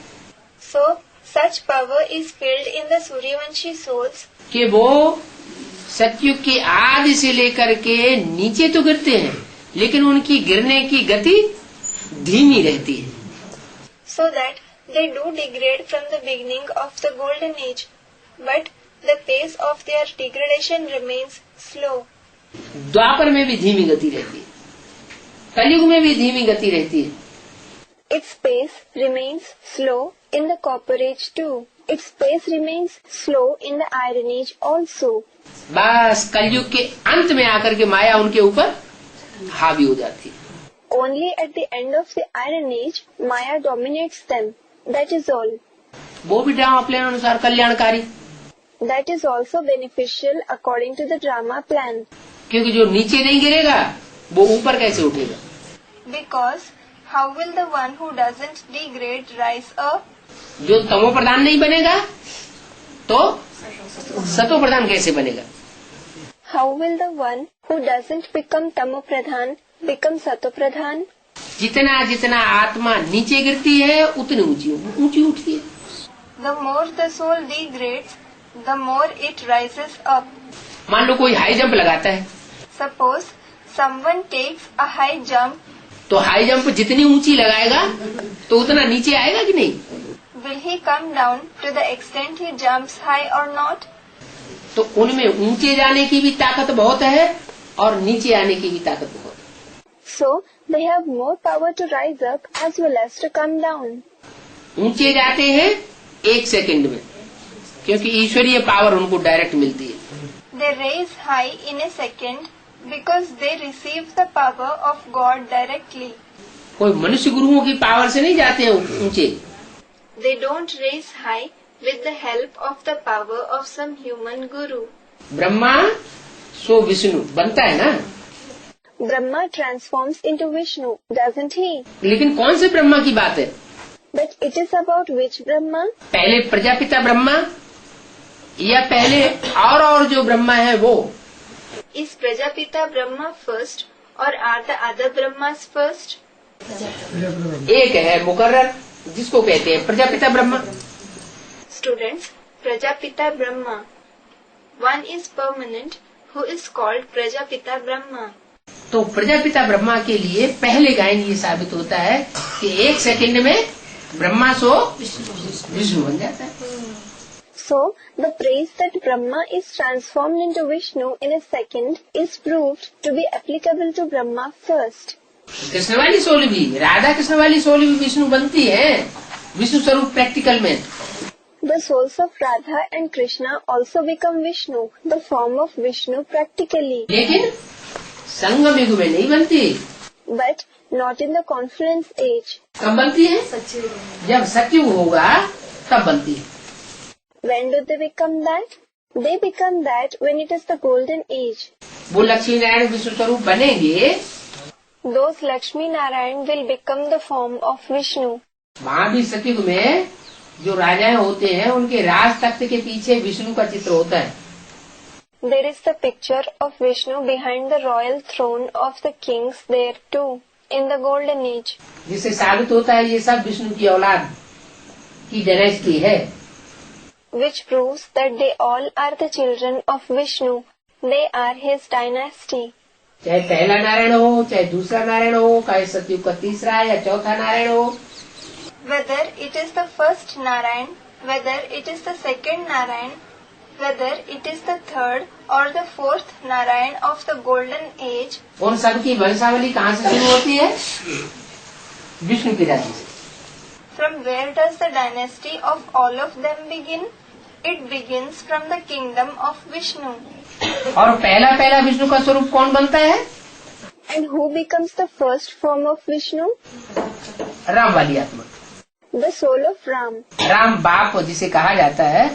So, such power is filled in the Suryavanshi souls कि वो सतयुग के आदि से लेकर के नीचे तो गिरते हैं, लेकिन उनकी गिरने की गति धीमी रहती है। so that they do degrade from the beginning of the golden age, but the pace of their degradation remains slow. द्वापर में भी धीमी गति रहती है, कलयुग में भी धीमी गति रहती है। Its pace remains slow in the copper age too. Its pace remains slow in the iron age also. बस कलयुग के अंत में आकर के माया उनके ऊपर हावी हो जाती है। Only at the end of the iron age, Maya dominates them. That is all. वो भी ड्रामा प्लान अनुसार कल्याणकारी, That is also beneficial according to the drama plan. क्योंकि जो नीचे नहीं गिरेगा वो ऊपर कैसे उठेगा? Because how will the one who doesn't degrade rise up? जो तमो प्रधान नहीं बनेगा तो सतो प्रधान कैसे बनेगा? How will the one who doesn't become Tamo Pradhan become Sato Pradhan? जितना जितना आत्मा नीचे गिरती है उतनी ऊंची ऊंची उठती है। The more the soul degrades, the more it rises up. मान लो कोई हाई जंप लगाता है Suppose someone takes a high jump, तो हाई जंप जितनी ऊंची लगाएगा तो उतना नीचे आएगा कि नहीं? will he come down to the extent he jumps high or not? तो उनमें ऊंचे जाने की भी ताकत बहुत है और नीचे आने की भी ताकत बहुत है। So they have more power to rise up as well as to come down. ऊंचे जाते हैं 1 सेकंड में, क्योंकि ईश्वरीय पावर उनको डायरेक्ट मिलती है. They raise high in a second because they receive the power of God directly. कोई मनुष्य गुरुओं की पावर से नहीं जाते हैं ऊंचे. They don't raise high with the help of the power of some human guru. Brahma सो विष्णु बनता है ना. Brahma transforms into Vishnu, doesn't he? लेकिन कौन से ब्रह्मा की बात है? But it is about which Brahma? पहले प्रजापिता ब्रह्मा या पहले और जो ब्रह्मा है वो? Is Prajapita Brahma first or are the other Brahmas first? एक है मुकर्रर जिसको कहते हैं Prajapita Brahma. Students, Prajapita Brahma. One is permanent, who is called Prajapita Brahma. तो प्रजापिता ब्रह्मा के लिए पहले गायन ये साबित होता है कि 1 सेकंड में ब्रह्मा सो विष्णु बन जाता है. So, the praise that Brahma is transformed into Vishnu in a second is proved to be applicable to Brahma first. Krishna वाली सोल भी, राधा कृष्ण वाली सोल भी विष्णु बनती है विष्णु स्वरूप प्रैक्टिकल में. The souls of Radha and Krishna also become Vishnu, the form of Vishnu practically. लेकिन संगम युग में नहीं बनती. But not in the confluence age. कब बनती है? जब सतयुग होगा तब बनती है. When do they become that? They become that when it is the golden age. वो लक्ष्मी नारायण विष्णु स्वरूप बनेंगे. Those Lakshmi Narayan will become the form of Vishnu. वहाँ भी सतयुग में जो राजाएं होते हैं उनके राज तख्त के पीछे विष्णु का चित्र होता है. There is the picture of Vishnu behind the royal throne of the kings there too, in the golden age. जिससे साबित होता है ये सब विष्णु की औलाद की डायनेस्टी है. Which proves that they all are the children of Vishnu. They are his dynasty. चाहे पहला नारायण हो, चाहे दूसरा नारायण हो, चाहे सतयुग का तीसरा या चौथा नारायण हो. Whether it is the first Narayan, whether it is the second Narayan, whether it is the third or the fourth Narayan of the golden age. उन सब की वंशावली कहाँ से शुरू होती है? विष्णु की राशि से. From where does the dynasty of all of them begin? It begins from the kingdom of Vishnu. और पहला विष्णु का स्वरूप कौन बनता है? And who becomes the first form of Vishnu? Ram वाली आत्मा. The soul of Ram. Ram बाप जिसे कहा जाता है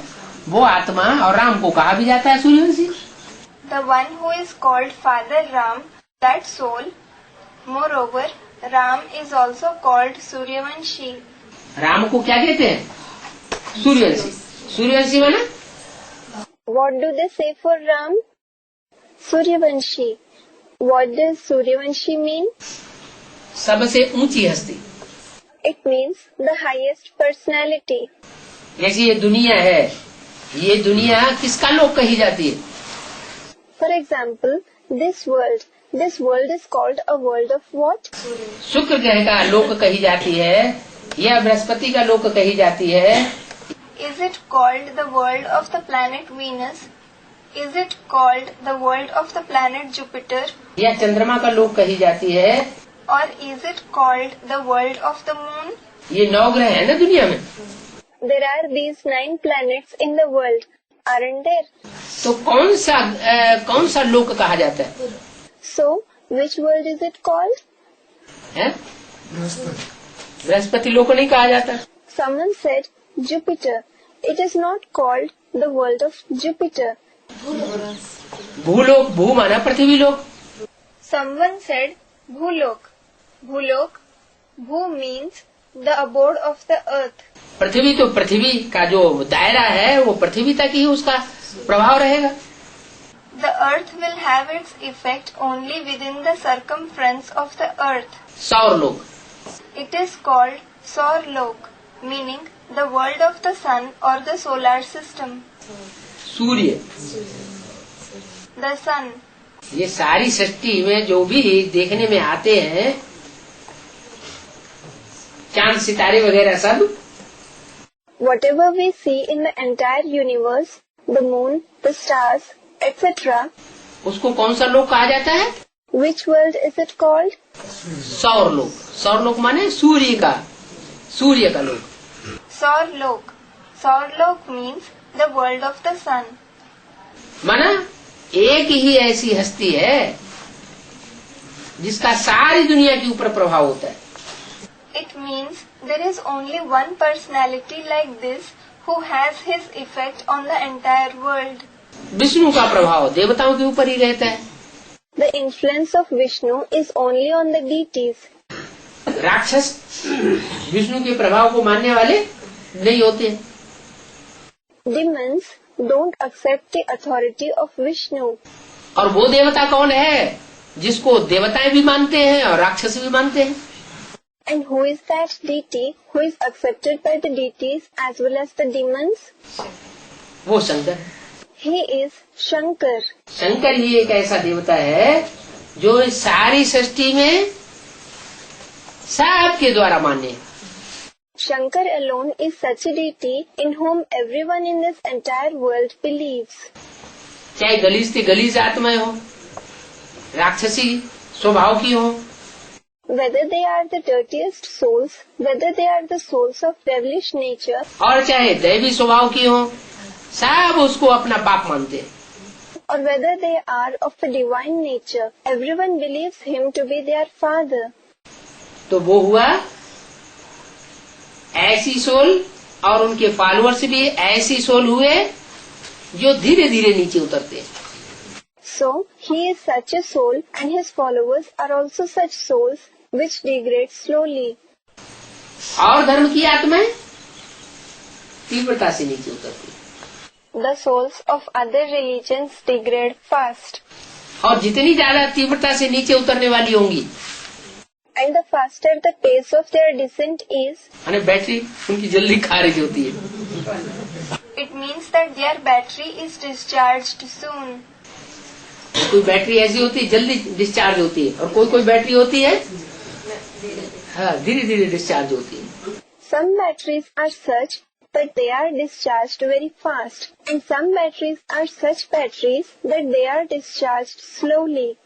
वो आत्मा, और राम को कहा भी जाता है Suryavanshi. The one who is called Father Ram, that soul. Moreover, Ram is also called Suryavanshi. Ram को क्या कहते हैं? सूर्यवंशी. सूर्यवंशी माना? What do they say for Ram? Suryavanshi. What does Suryavanshi mean? सबसे ऊंची हस्ती. It means the highest personality. जैसे ये दुनिया है, ये दुनिया किसका लोक कही जाती है? For example, this world is called a world of what? शुक्र ग्रह का लोक कही जाती है या बृहस्पति का लोक कही जाती है? Is it called the world of the planet Venus? Is it called the world of the planet Jupiter? या चंद्रमा का लोक कही जाती है? Or is it called the world of the moon? ये 9 ग्रह है ना दुनिया में. There are these 9 planets in the world, aren't there? तो कौन सा लोक कहा जाता है? So, which world is it called? है? बृहस्पति लोक नहीं कहा जाता. Someone said Jupiter. It is not called the world of Jupiter. भूलोक, भू माना पृथ्वी लोक. Someone said Bhulok. Bhulok. Bhu means the abode of the earth. पृथ्वी तो पृथ्वी का जो दायरा है वो पृथ्वी तक ही उसका प्रभाव रहेगा. The earth will have its effect only within the circumference of the earth. सौर लोक. It is called Saurlok, meaning the world of the sun or the solar system. Surya. The sun. ये सारी सृष्टि में जो भी देखने में आते हैं, चांद सितारे वगैरह सब, Whatever we see in the entire universe, the moon, the stars, etc., उसको कौन सा लोक कहा जाता है? Which world is it called? सौरलोक। सौरलोक माने सूर्य का लोक। Saurlok. Saurlok means the world of the sun. माना एक ही ऐसी हस्ती है जिसका सारी दुनिया के ऊपर प्रभाव होता है। It means there is only one personality like this who has his effect on the entire world. Vishnu का प्रभाव देवताओं के ऊपर ही रहता है। The influence of Vishnu is only on the deities. राक्षस विष्णु के प्रभाव को मानने वाले नहीं होते। Demons don't accept the authority of Vishnu. और वो देवता कौन है जिसको देवताएं भी मानते हैं और राक्षस भी मानते हैं? And who is that deity who is accepted by the deities as well as the demons? वो Shankar. He is Shankar. Shankar ही एक ऐसा देवता है जो इस सारी सृष्टि में सबके द्वारा मान्य है। Shankar alone is such a deity in whom everyone in this entire world believes. चाहे गलीज से गलीज आत्माएं हो, राक्षसी स्वभाव की हो, Whether they are the dirtiest souls, whether they are the souls of devilish nature, और चाहे दैवी स्वभाव की हो, सब उसको अपना बाप मानते हैं। or whether they are of the divine nature, everyone believes him to be their father. तो वो हुआ ऐसी सोल और उनके फॉलोअर्स भी ऐसी सोल हुए जो धीरे धीरे नीचे उतरते हैं। So, he is such a soul and his followers are also such souls which degrade slowly. और धर्म की आत्माएं तीव्रता से नीचे उतरती हैं। The souls of other religions degrade fast. और जितनी ज्यादा तीव्रता से नीचे उतरने वाली होंगी, And the faster the pace of their descent is, यानी बैटरी उनकी जल्दी खारिज होती है। it means that their battery is discharged soon. कोई बैटरी ऐसी होती है जल्दी डिस्चार्ज होती है और कोई बैटरी होती है हाँ धीरे धीरे डिस्चार्ज होती है। Some batteries are such that they are discharged very fast, and some batteries are such batteries that they are discharged slowly.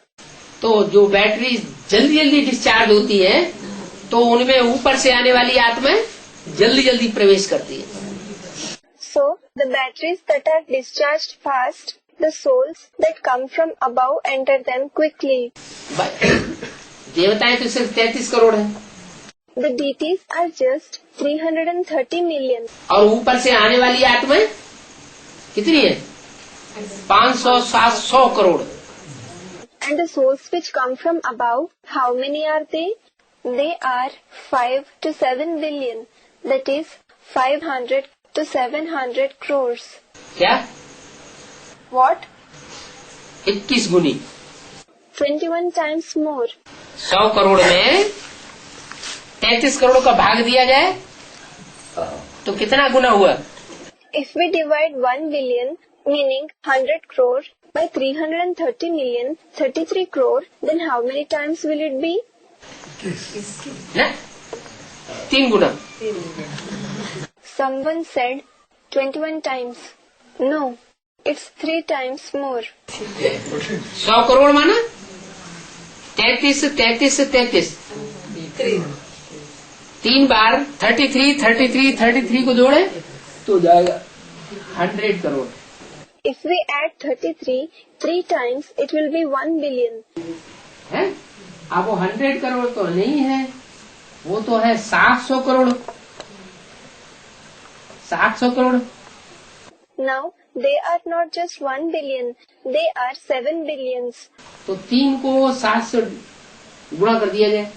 तो जो बैटरी जल्दी जल्दी डिस्चार्ज होती है तो उनमें ऊपर से आने वाली आत्माएं जल्दी जल्दी प्रवेश करती है। So, the batteries that are discharged fast, the souls that come from above enter them quickly. देवताएं तो सिर्फ 33 करोड़ है The deities are just 330 million. और ऊपर से आने वाली आत्माएं कितनी है? 500-700 crore. And the souls which come from above, how many are they? They are 5 to 7 billion. That is 500 to 700 crores. क्या? What? 21 गुनी। 21 times more. 100 करोड़ में 33 करोड़ का भाग दिया जाए तो कितना गुना हुआ? If we divide 1 billion, meaning 100 crore, by 330 million, 33 crore, then how many times will it be? ना 3 गुना। Someone said 21 times. No, it's 3 times more. 100 crore माना 33 3 बार 33 को जोड़े तो जाएगा 100 crore. If we add 33 3 times, it will be 1 billion. है? अब वो 100 करोड़ तो नहीं है, वो तो है 700 crore. 700 crore. Now, they are not just 1 billion, they are 7 billions. तो 3 को 7 से गुणा कर दिया जाए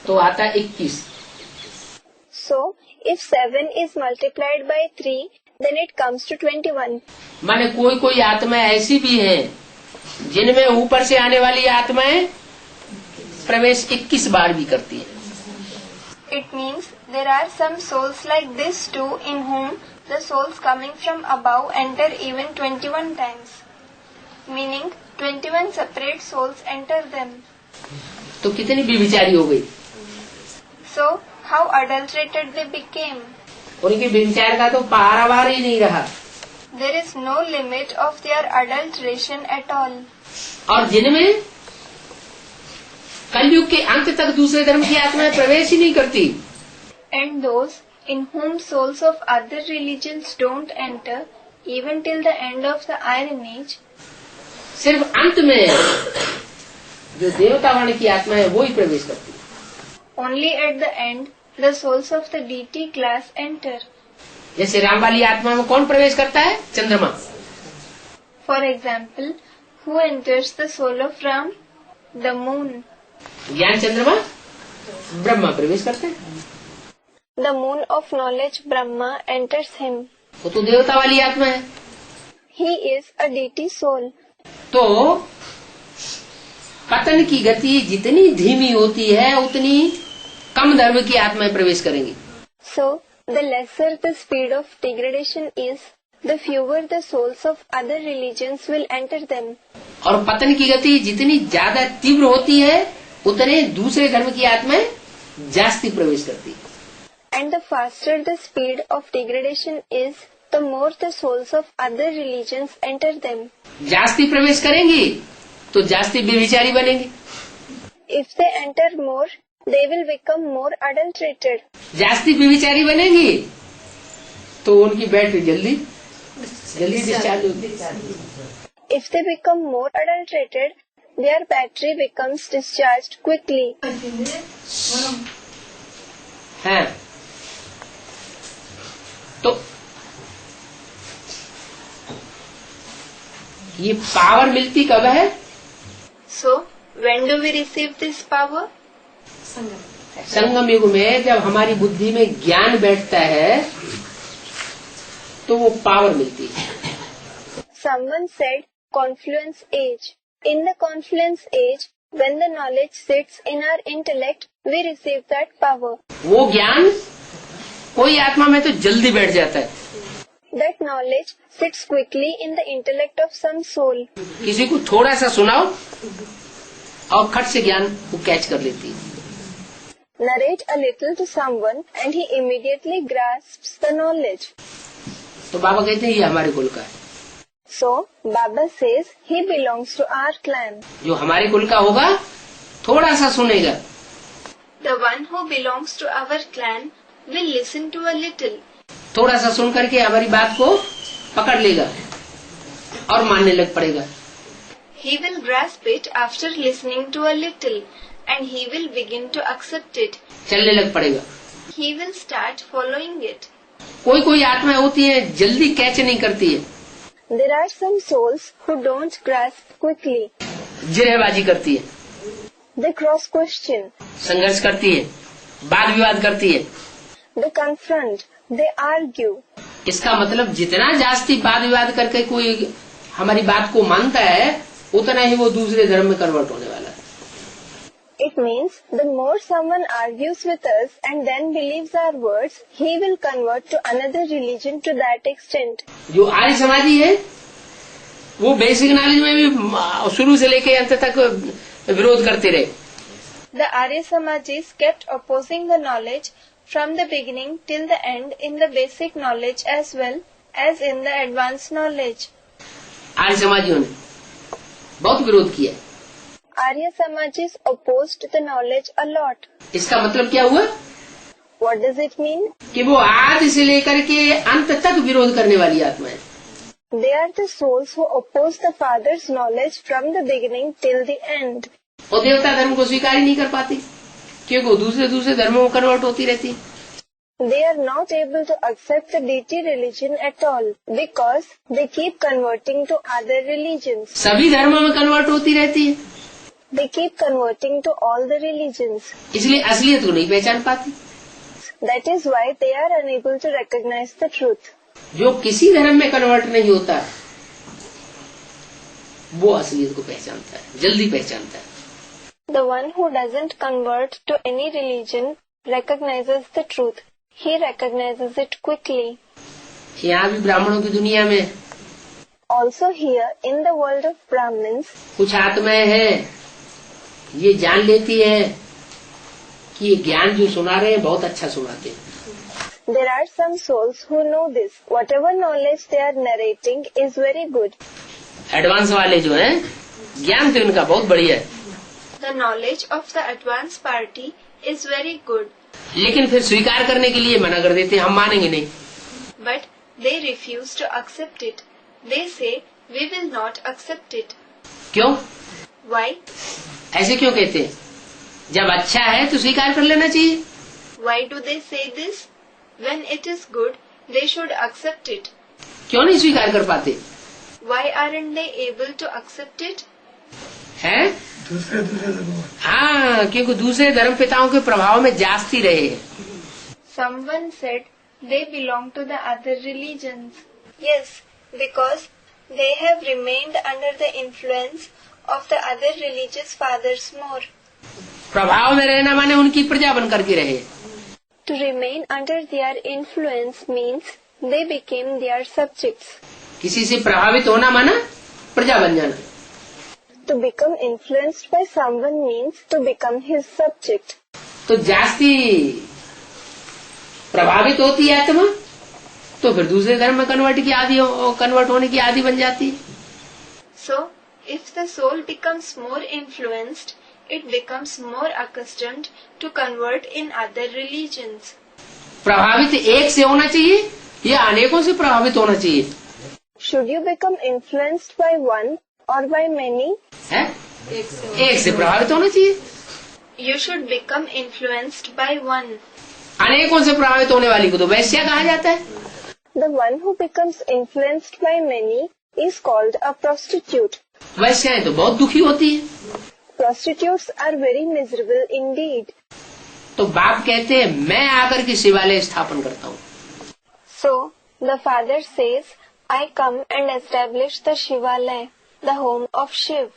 तो आता है 21। So, if 7 is multiplied by 3, then it comes to 21. माने कोई आत्माएं ऐसी भी हैं जिनमें ऊपर से आने वाली आत्माएं प्रवेश 21 बार भी करती हैं। It means there are some souls like this too, in whom the souls coming from above enter even 21 times. Meaning 21 separate souls enter them. तो कितनी व्यभिचारी हो गई? So, how adulterated they became. उनके व्यभिचार का तो पारावार ही नहीं रहा। There is no limit of their adulteration at all. और जिनमें कलयुग के अंत तक दूसरे धर्म की आत्माएं प्रवेश ही नहीं करती। And those in whom souls of other religions don't enter even till the end of the Iron Age. सिर्फ अंत में जो देवता वर्ण की आत्मा है वो ही प्रवेश करती है। Only at the end the souls of the deity class enter. जैसे राम वाली आत्मा में कौन प्रवेश करता है? चंद्रमा। For example, who enters the soul of Ram? The moon. ज्ञान चंद्रमा ब्रह्मा प्रवेश करते हैं। The moon of knowledge Brahma enters him. वो तो देवता वाली आत्मा है। He is a deity soul. तो पतन की गति जितनी धीमी होती है उतनी कम धर्म की आत्माएं प्रवेश करेंगी। So, the lesser the speed of degradation is, the fewer the souls of other religions will enter them. और पतन की गति जितनी ज्यादा तीव्र होती है उतने दूसरे धर्म की आत्माएं जास्ती प्रवेश करती है। And the faster the speed of degradation is, the more the souls of other religions enter them. जास्ती प्रवेश करेंगी तो जास्ती बेविचारी बनेंगी। If they enter more, they will become more adulterated. जास्ती बेविचारी बनेंगी तो उनकी बैटरी जल्दी डिस्चार्ज होगी। If they become more adulterated, their battery becomes discharged quickly. है तो ये पावर मिलती कब है? So, when do we receive this power? संगम युग में जब हमारी बुद्धि में ज्ञान बैठता है तो वो पावर मिलती है। Someone said confluence age. In the confluence age, when the knowledge sits in our intellect, we receive that power. वो ज्ञान कोई आत्मा में तो जल्दी बैठ जाता है। That knowledge sits quickly in the intellect of some soul. किसी को थोड़ा सा सुनाओ और खट से ज्ञान वो कैच कर लेती है। Narrate a little to someone and he immediately grasps the knowledge. तो बाबा कहते हैं ये हमारे कुल का है। So, Baba says he belongs to our clan. जो हमारे कुल का होगा थोड़ा सा सुनेगा। The one who belongs to our clan will listen to a little. थोड़ा सा सुन करके हमारी बात को पकड़ लेगा और मानने लग पड़ेगा। He will grasp it after listening to a little and he will begin to accept it. चलने लग पड़ेगा। He will start following it. कोई कोई आत्माएं होती है जल्दी कैच नहीं करती है। There are some souls who don't grasp quickly. जिरहबाजी करती है, They cross question. संघर्ष करती है, वाद विवाद करती है। They confront. They argue. इसका मतलब जितना जास्ती वाद विवाद करके कोई हमारी बात को मानता है उतना ही वो दूसरे धर्म में कन्वर्ट होने वाला है। It means the more someone argues with us and then believes our words, he will convert to another religion to that extent. जो आर्य समाजी है वो बेसिक नॉलेज में भी शुरू से लेके अंत तक विरोध करते रहे। The Arya Samajis kept opposing the knowledge from the beginning till the end in the basic knowledge as well as in the advanced knowledge. आर्य समाजियों ने बहुत विरोध किया। Arya Samajis opposed the knowledge a lot. इसका मतलब क्या हुआ? What does it mean? कि वो आदि से लेकर के अंत तक विरोध करने वाली आत्मा है। They are the souls who oppose the Father's knowledge from the beginning till the end. और देवता धर्म को स्वीकार ही नहीं कर पाती क्योंकि वो दूसरे धर्मों में कन्वर्ट होती रहती। They are not able to accept the deity religion at all because they keep converting to other religions. सभी धर्मों में कन्वर्ट होती रहती है, They keep converting to all the religions. इसलिए असलियत को नहीं पहचान पाती। That is why they are unable to recognize the truth. जो किसी धर्म में कन्वर्ट नहीं होता वो असलियत को पहचानता है, जल्दी पहचानता है। The one who doesn't convert to any religion recognizes the truth. He recognizes it quickly. यहाँ भी ब्राह्मणों की दुनिया में Also here in the world of Brahmins, कुछ आत्माएं हैं ये जान लेती है कि ये ज्ञान जो सुना रहे हैं बहुत अच्छा सुनाते हैं। There are some souls who know this. Whatever knowledge they are narrating is very good. Advance वाले जो हैं, ज्ञान तो इनका बहुत बढ़िया है, The knowledge of the advanced party is very good. लेकिन फिर स्वीकार करने के लिए मना कर देते हैं, हम मानेंगे नहीं। But they refuse to accept it. They say, we will not accept it. क्यों? Why? ऐसे क्यों कहते हैं? जब अच्छा है तो स्वीकार कर लेना चाहिए। Why do they say this? When it is good, they should accept it. क्यों नहीं स्वीकार कर पाते? Why aren't they able to accept it? हैं? हाँ, क्योंकि दूसरे धर्म पिताओं के प्रभाव में जास्ती रहे हैं। Someone said they belong to the other religions. Yes, because they have remained under the influence of the other religious fathers more. प्रभाव में रहना माने उनकी प्रजा बन करके रहे। To remain under their influence means they became their subjects. किसी से प्रभावित होना माना प्रजा बन जाना। To become influenced by someone means to become his subject. तो जास्ती प्रभावित होती है आत्मा तो फिर दूसरे धर्म में कन्वर्ट होने की आदि बन जाती है। So, if the soul becomes more influenced, it becomes more accustomed to convert in other religions. प्रभावित एक से होना चाहिए या अनेकों से प्रभावित होना चाहिए? Should you become influenced by one or by many? है? एक से प्रभावित होना चाहिए। You should become influenced by one. अनेकों से प्रभावित होने वाली को तो वैश्या कहा जाता है। The one who becomes influenced by many is called a prostitute. वैश्याएं तो बहुत दुखी होती है। Prostitutes are very miserable indeed. तो बाप कहते हैं मैं आकर के शिवालय स्थापन करता हूँ। So, the father says, I come and establish the Shivalaya, the home of Shiv.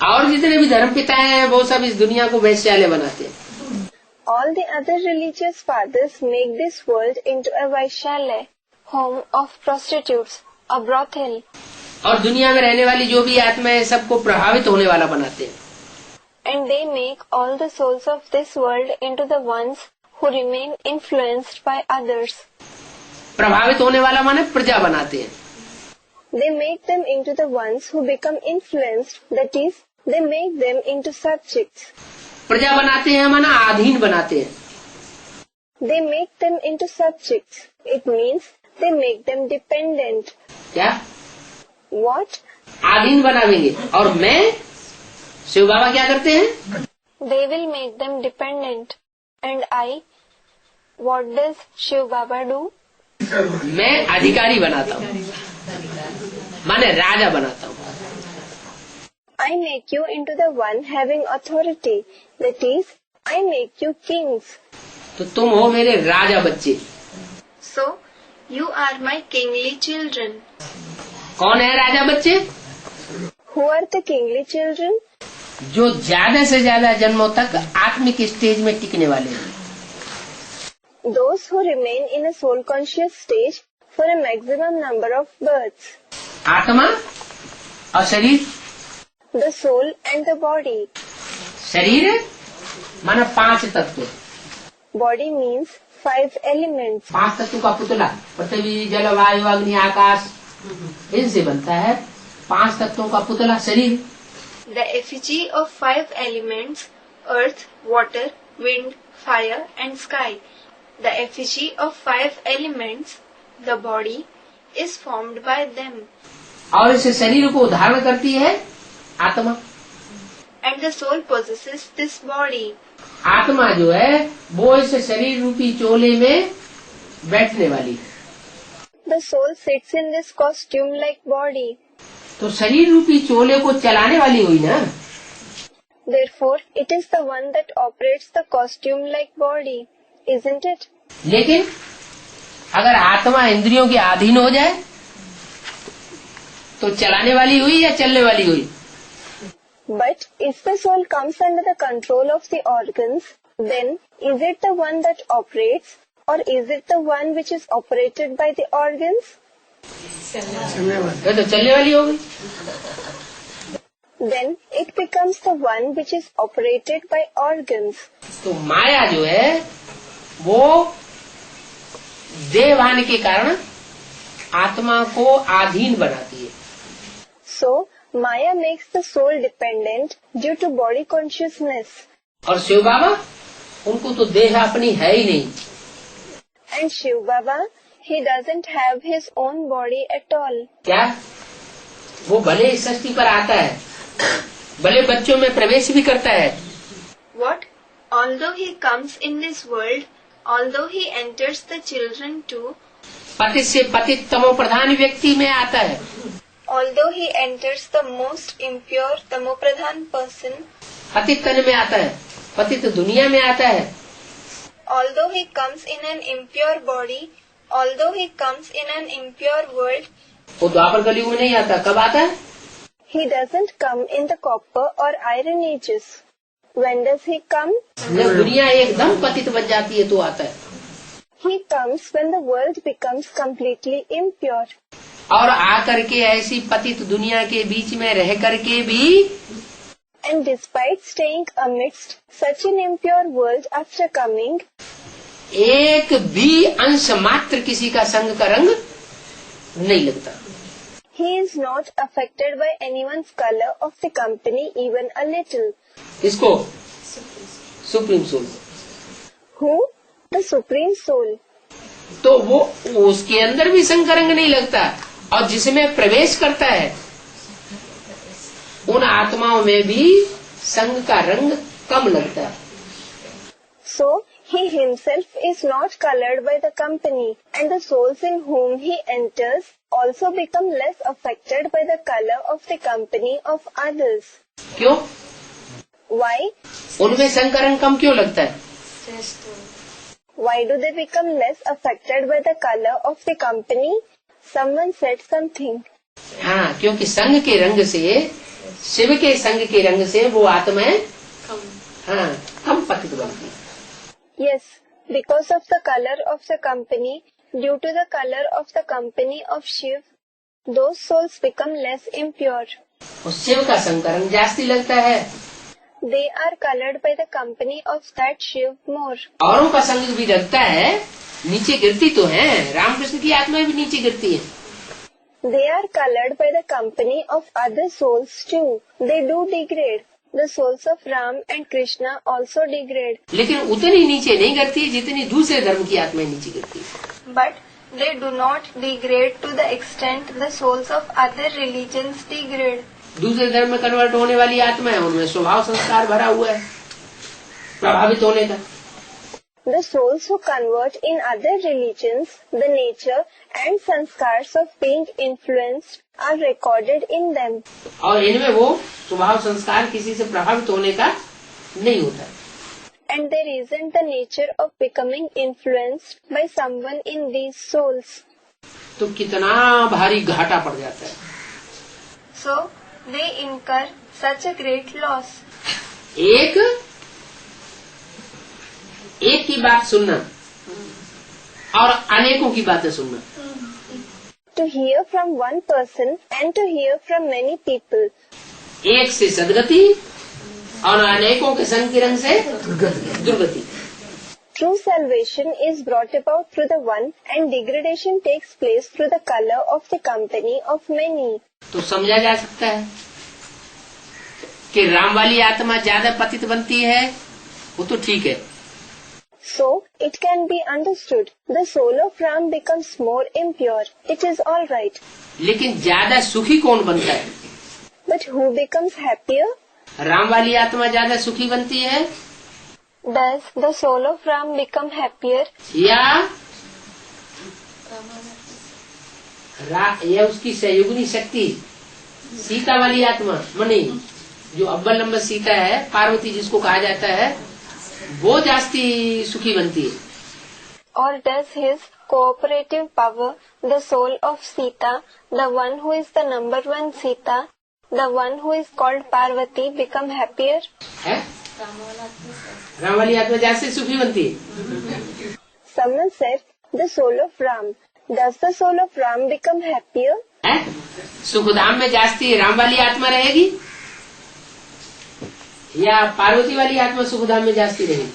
और जितने भी धर्म पिता हैं वो सब इस दुनिया को वैश्यालय बनाते हैं। All the other religious fathers make this world into a Vaishalaya, home of prostitutes, a brothel. और दुनिया में रहने वाली जो भी आत्माएं सबको प्रभावित होने वाला बनाते हैं। And they make all the souls of this world into the ones who remain influenced by others. प्रभावित होने वाला माने प्रजा बनाते हैं। They make them into the ones who become influenced, that is, they make them into subjects. प्रजा बनाते हैं माना अधीन बनाते हैं। They make them into subjects. It means they make them dependent. क्या? What? अधीन बनावेंगे और मैं शिव बाबा क्या करते हैं? They will make them dependent. And I? What does Shiv Baba do? मैं अधिकारी बनाता हूँ, माने राजा बनाता हूँ। I make you into the one having authority. That is, I make you kings. तो तुम हो मेरे राजा बच्चे। So, you are my kingly children. कौन है राजा बच्चे? Who are the kingly children? जो ज्यादा से ज्यादा जन्मों तक आत्मिक स्टेज में टिकने वाले हैं। Those who remain in a soul conscious stage for a maximum number of births. आत्मा और शरीर। The soul and the body. शरीर माना 5 तत्व। Body means 5 elements. 5 तत्वों का पुतला पृथ्वी जल वायु अग्नि आकाश इनसे बनता है। 5 तत्वों का पुतला शरीर। The effigy of 5 elements, earth, water, wind, fire and sky. The effigy of 5 elements, the body, is formed by them. और इस शरीर को धारण करती है आत्मा। And the soul possesses this body. आत्मा जो है वो इस शरीर रूपी चोले में बैठने वाली है। The soul sits in this costume-like body. तो शरीर रूपी चोले को चलाने वाली हुई ना। Therefore, it is the one that operates the costume-like body, isn't it? लेकिन अगर आत्मा इंद्रियों के अधीन हो जाए तो चलाने वाली हुई या चलने वाली हुई? But if the soul comes under the control of the organs, then is it the one that operates or is it the one which is operated by the organs? तो चलने वाली हो गई। Then it becomes the one which is operated by organs. तो माया जो है वो देहभान के कारण आत्मा को अधीन बनाती है। So, Maya makes the soul dependent due to body consciousness. और शिव बाबा, उनको तो देह अपनी है ही नहीं। And Shiv Baba, he doesn't have his own body at all. क्या? वो भले इस सृष्टि पर आता है, भले बच्चों में प्रवेश भी करता है। What? Although he comes in this world, although he enters the children too, पतित से पतित तमो प्रधान व्यक्ति में आता है। although he enters the most impure tamopradhan person, पतित तन में आता है, पतित दुनिया में आता है। although he comes in an impure body, although he comes in an impure world, वो द्वापर कलयुग में नहीं आता। कब आता है? he doesn't come in the copper or iron ages. When does he come? जब दुनिया एकदम पतित बन जाती है तो आता है। He comes when the world becomes completely impure. और आकर के ऐसी पतित दुनिया के बीच में रह करके भी And despite staying amidst such an impure world after coming, एक भी अंश मात्र किसी का संग का रंग नहीं लगता। he is not affected by anyone's color of the company even a little. इसको supreme soul. Who? The Supreme Soul. तो वो उसके अंदर भी संग का रंग नहीं लगता, और जिसमें प्रवेश करता है उन आत्माओं में भी संग का रंग कम लगता है। So, he himself is not colored by the company, and the souls in whom he enters also become less affected by the color of the company of others. क्यों? Why? उनमें संग का रंग कम क्यों लगता है? Why do they become less affected by the color of the company? Someone said something. हाँ, क्योंकि संग के रंग से, शिव के संग के रंग से वो आत्माएं कम पतित बनती है। Yes, because of the color of the company, due to the color of the company of Shiv, those souls become less impure. और शिव का संग का रंग जास्ती लगता है। They are colored by the company of that Shiv more. औरों का संग भी लगता है, नीचे गिरती तो है, रामकृष्ण की आत्मा भी नीचे गिरती है। They are colored by the company of other souls too. They do degrade. The souls of Ram and Krishna also degrade. लेकिन उतनी नीचे नहीं गिरती है जितनी दूसरे धर्म की आत्माएं नीचे गिरती है। But they do not degrade to the extent the souls of other religions degrade. दूसरे धर्म में कन्वर्ट होने वाली आत्मा है, उनमें स्वभाव संस्कार भरा हुआ है प्रभावित होने का। The souls who convert in other religions, the nature and sanskars of being influenced are recorded in them. और इनमें वो स्वभाव संस्कार किसी से प्रभावित होने का नहीं होता है। And there isn't the nature of becoming influenced by someone in these souls. तो कितना भारी घाटा पड़ जाता है। So they incur such a great loss. एक की बात सुनना और अनेकों की बातें सुनना। To hear from one person and to hear from many people. एक से सदगति और अनेकों के संग के रंग से दुर्गति। True salvation is brought about through the one and degradation takes place through the color of the company of many. तो समझा जा सकता है कि राम वाली आत्मा ज्यादा पतित बनती है, वो तो ठीक है। So, it can be understood. The soul of Ram becomes more impure. It is all right. लेकिन ज्यादा सुखी कौन बनता है? But who becomes happier? Ram वाली आत्मा ज्यादा सुखी बनती है Does the soul of Ram become happier? या उसकी सहयोगिनी शक्ति सीता वाली आत्मा मनी, जो अव्वल नंबर सीता है, पार्वती जिसको कहा जाता है, वो जास्ती सुखी बनती है। Or does his cooperative power, the soul of Sita, the one who is the number one Sita, the one who is called Parvati, become happier? है? राम वाली आत्मा जास्ती सुखी बनती है। Someone said, the soul of Ram. Does the soul of Ram become happier? है? सुखधाम में जास्ती राम वाली आत्मा रहेगी या पार्वती वाली आत्मा सुखधाम में जास्ती रहेगी?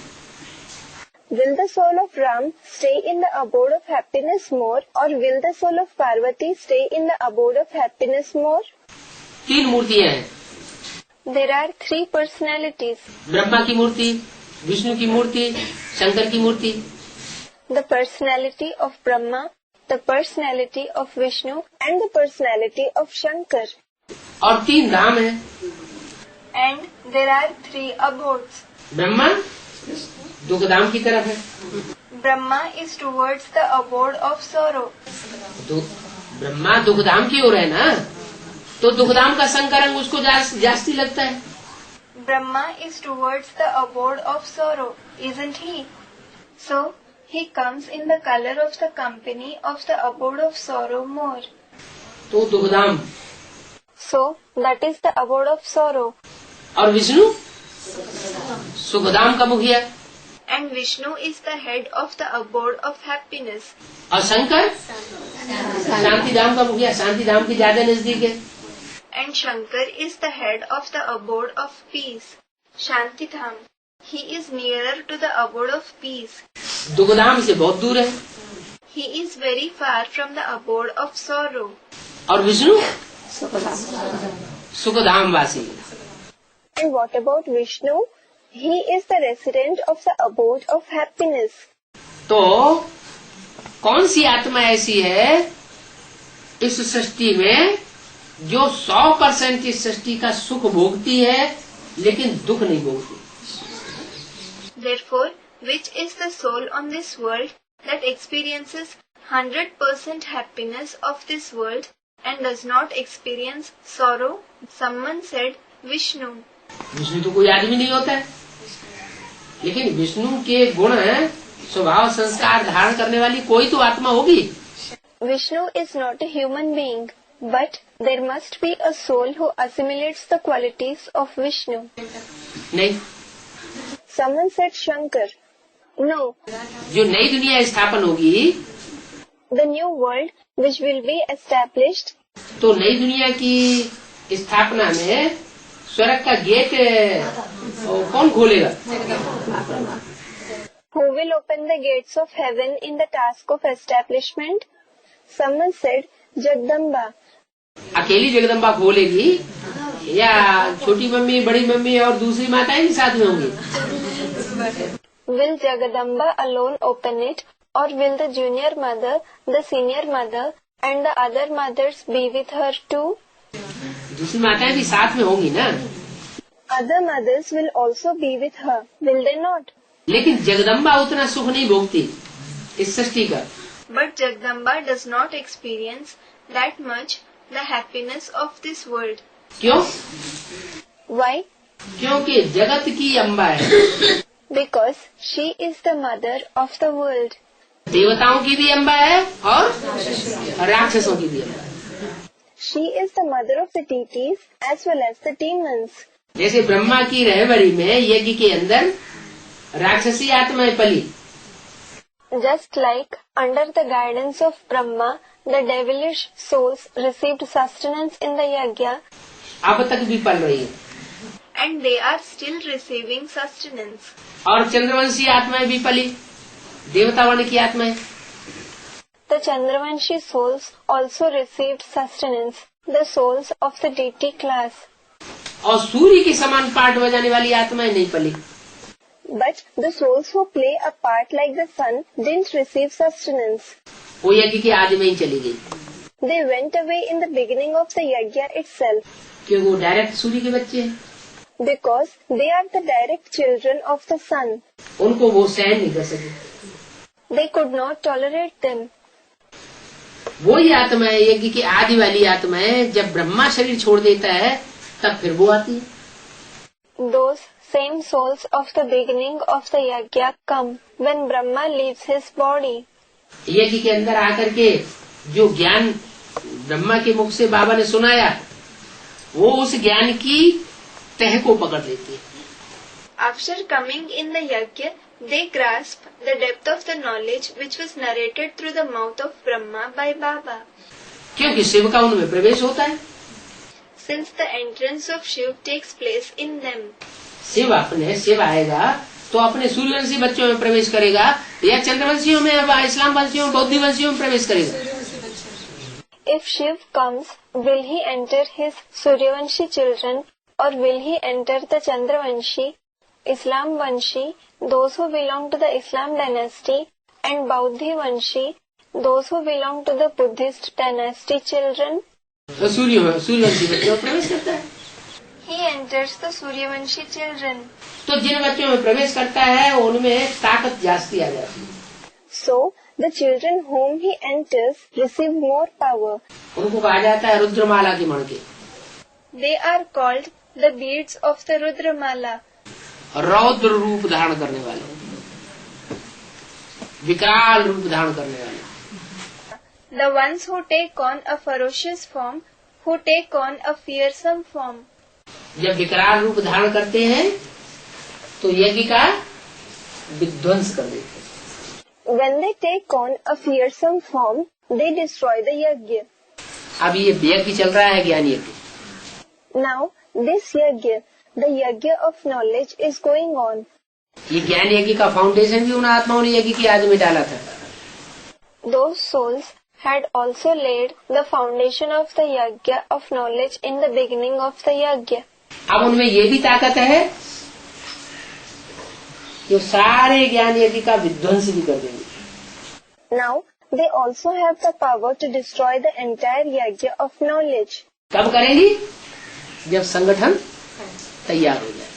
Will the soul of Ram stay in the abode of happiness more, or will the soul of Parvati stay in the abode of happiness more? 3 मूर्तियां हैं. There are 3 personalities. ब्रह्मा की मूर्ति, विष्णु की मूर्ति, शंकर की मूर्ति. The personality of Brahma, the personality of Vishnu, and the personality of Shankar. और 3 धाम है. And there are 3 abodes. Brahma दुख धाम की तरफ है. Brahma is towards the abode of sorrow. तो ब्रह्मा दुख धाम की ओर है ना, तो दुख धाम का संकरंग उसको जास्ती लगता है. Brahma is towards the abode of sorrow, isn't he? So he comes in the color of the company of the abode of sorrow more. तो दुख धाम. So that is the abode of sorrow. और विष्णु सुखधाम का मुखिया. And Vishnu is the head of the abode of happiness. और शंकर शांति धाम का मुखिया. शांति धाम की ज्यादा नजदीक है. And Shankar is the head of the abode of peace, Shantidham. He is nearer to the abode of peace. दुखधाम से बहुत दूर है. He is very far from the abode of sorrow. और विष्णु सुखधाम वासी. And what about Vishnu? He is the resident of the abode of happiness. तो कौन सी आत्मा ऐसी है इस सृष्टि में जो 100% इस सृष्टि का सुख भोगती है लेकिन दुख नहीं भोगती? Therefore, which is the soul on this world that experiences 100% happiness of this world and does not experience sorrow? Someone said Vishnu. Vishnu तो कोई आदमी नहीं होता है, लेकिन विष्णु के गुण स्वभाव संस्कार धारण करने वाली कोई तो आत्मा होगी. Vishnu is not a human being, but there must be a soul who assimilates the qualities of Vishnu. नहीं. Someone said Shankar. No. जो नई दुनिया स्थापन होगी, The new world which will be established. तो नई दुनिया की स्थापना में स्वर्ग का गेट कौन खोलेगा? Who will open the gates of heaven in the task of establishment? Someone said Jagdamba. अकेली जगदम्बा खोलेगी या छोटी मम्मी, बड़ी मम्मी और दूसरी माताएं भी साथ में होंगी? Will Jagadamba alone open it, or will the junior mother, the senior mother, and the other mothers be with her too? दूसरी माताएं भी साथ में होंगी ना. Other mothers will also be with her, will they not? लेकिन जगदम्बा उतना सुख नहीं भोगती इस सृष्टि का. But Jagdamba does not experience that much the happiness of this world. क्यों? Why? क्योंकि जगत की अम्बा है. Because she is the mother of the world. देवताओं की भी अम्बा है और राक्षसों की भी अम्बा है. She is the mother of the deities as well as the demons. जैसे ब्रह्मा की रहबरी में यज्ञ के अंदर राक्षसी आत्माएं पली. Just like under the guidance of Brahma, the devilish souls received sustenance in the yajna. अब तक भी पल रही है. And they are still receiving sustenance. और चंद्रवंशी आत्माएं भी पली, देवता वर्ण की आत्माएं. The Chandravanshi souls also received sustenance, the souls of the deity class. और सूर्य के समान पाठ बजाने वाली आत्माएं नहीं पली. But the souls who play a part like the sun didn't receive sustenance. वो यज्ञ के आदि में ही चली गई. They went away in the beginning of the yajna itself. क्योंकि वो डायरेक्ट सूर्य के बच्चे हैं. Because they are the direct children of the sun. उनको वो सहन नहीं कर सके. They could not tolerate them. वो ही आत्माएं, यज्ञ की आदि वाली आत्माएं, जब ब्रह्मा शरीर छोड़ देता है तब फिर वो आती है. Those same souls of the beginning of the yajna come when Brahma leaves his body. यज्ञ के अंदर आकर के जो ज्ञान ब्रह्मा के मुख से बाबा ने सुनाया, वो उस ज्ञान की तह को पकड़ लेती है. After coming in the yajna, they grasp the depth of the knowledge which was narrated through the mouth of Brahma by Baba. क्योंकि शिव का उनमें प्रवेश होता है. Since the entrance of Shiv takes place in them. Shiv आएगा तो अपने सूर्यवंशी बच्चों में प्रवेश करेगा या चंद्रवंशियों में, इस्लाम वंशियों, बौद्ध वंशियों में प्रवेश करेगा? If Shiv comes, will he enter his Suryavanshi children or will he enter the Chandravanshi, Islam Vanshi, those who belong to the Islam dynasty, and Bauddhi Vanshi, those who belong to the Buddhist dynasty children? तो सूर्यवंशी बच्चों में प्रवेश करता है। He enters the Suryavanshi children. तो जिन बच्चों में प्रवेश करता है उनमें ताकत जास्ती आ जाती है। So, the children whom he enters receive more power. उनको कहा जाता है रुद्रमाला की मणके। They are called the beads of the Rudramala. रौद्र रूप धारण करने वाले, विकराल रूप धारण करने वाले। The ones who take on a ferocious form, who take on a fearsome form. जब विकराल रूप धारण करते हैं तो यज्ञ का विध्वंस कर देते हैं। When they take on a fearsome form, they destroy the yajna. अब ये यज्ञ चल रहा है, ज्ञान यज्ञ। Now, this yajna, the yajna of knowledge, is going on. ये ज्ञान यज्ञ का फाउंडेशन भी उन आत्माओं ने यज्ञ की आदि में डाला था। Those souls had also laid the foundation of the yajna of knowledge in the beginning of the yajna. अब उनमें ये भी ताकत है कि सारे ज्ञान यज्ञ का विध्वंस भी कर देंगे। Now, they also have the power to destroy the entire yajna of knowledge. कब करेंगी? जब संगठन तैयार हो जाए।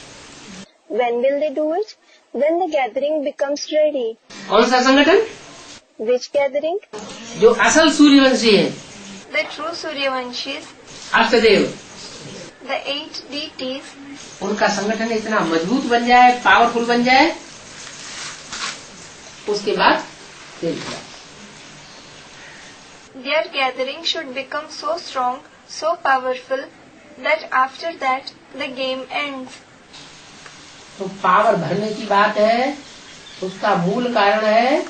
When will they do it? When the gathering becomes ready. कौन सा संगठन? Which gathering? जो असल सूर्यवंशी है, The true Suryavanshis, अष्टदेव, the 8 deities, उनका संगठन इतना मजबूत बन जाए, पावरफुल बन जाए, उसके बाद their gathering should become so strong, so powerful, that after that the game ends. तो पावर भरने की बात है, उसका मूल कारण है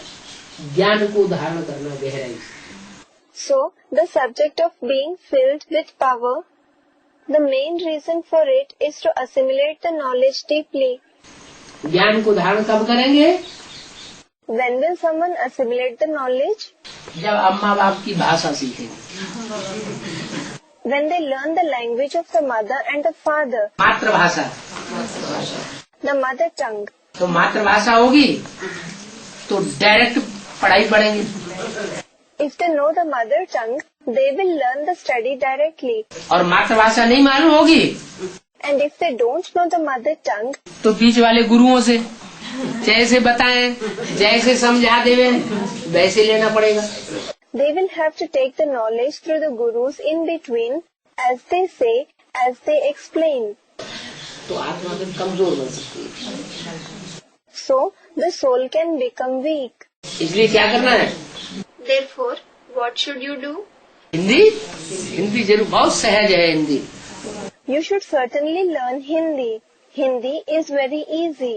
ज्ञान को धारण करना गहराई से। So, the subject of being filled with power, the main reason for it is to assimilate the knowledge deeply. ज्ञान को धारण कब करेंगे? When will someone assimilate the knowledge? जब अम्मा बाप की भाषा सीखेंगे। When they learn the language of the mother and the father, मातृभाषा, the mother tongue. तो मातृभाषा होगी तो डायरेक्ट पढ़ाई पढ़ेंगे। If they know the mother tongue, they will learn the study directly. और मातृभाषा नहीं मालूम होगी And if they don't know the mother tongue, तो बीच वाले गुरुओं से जैसे बताएं, जैसे समझा देवे, वैसे लेना पड़ेगा। they will have to take the knowledge through the gurus in between, as they say, as they explain. तो आत्मा फिर कमजोर बन सकती है। So, the soul can become weak. इसलिए क्या करना है? Therefore, what should you do? Hindi जरूर, बहुत सहज है Hindi. You should certainly learn Hindi. Hindi is very easy.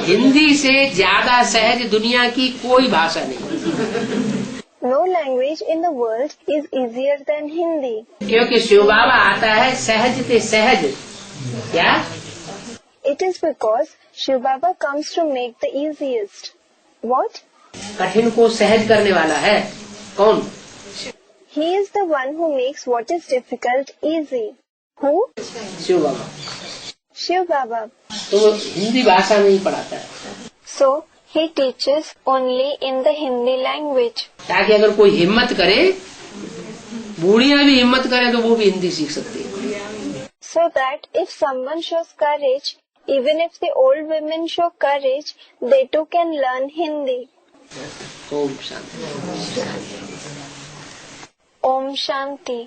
Hindi से ज्यादा सहज दुनिया की कोई भाषा नहीं। No language in the world is easier than Hindi. क्योंकि शिव बाबा आता है सहज ते सहज। क्या? It is because Shiv Baba comes to make the easiest. What? कठिन को सहज करने वाला है। कौन? He is the one who makes what is difficult easy. Who? Shiv Baba. Shiv Baba. तो वो हिंदी भाषा में ही पढ़ाता है, So, he teaches only in the Hindi language. ताकि अगर कोई हिम्मत करे, बूढ़ियां भी हिम्मत करें तो वो भी हिंदी सीख सकती है। So that if someone shows courage, even if the old women show courage, they too can learn Hindi. Om Shanti. Om Shanti.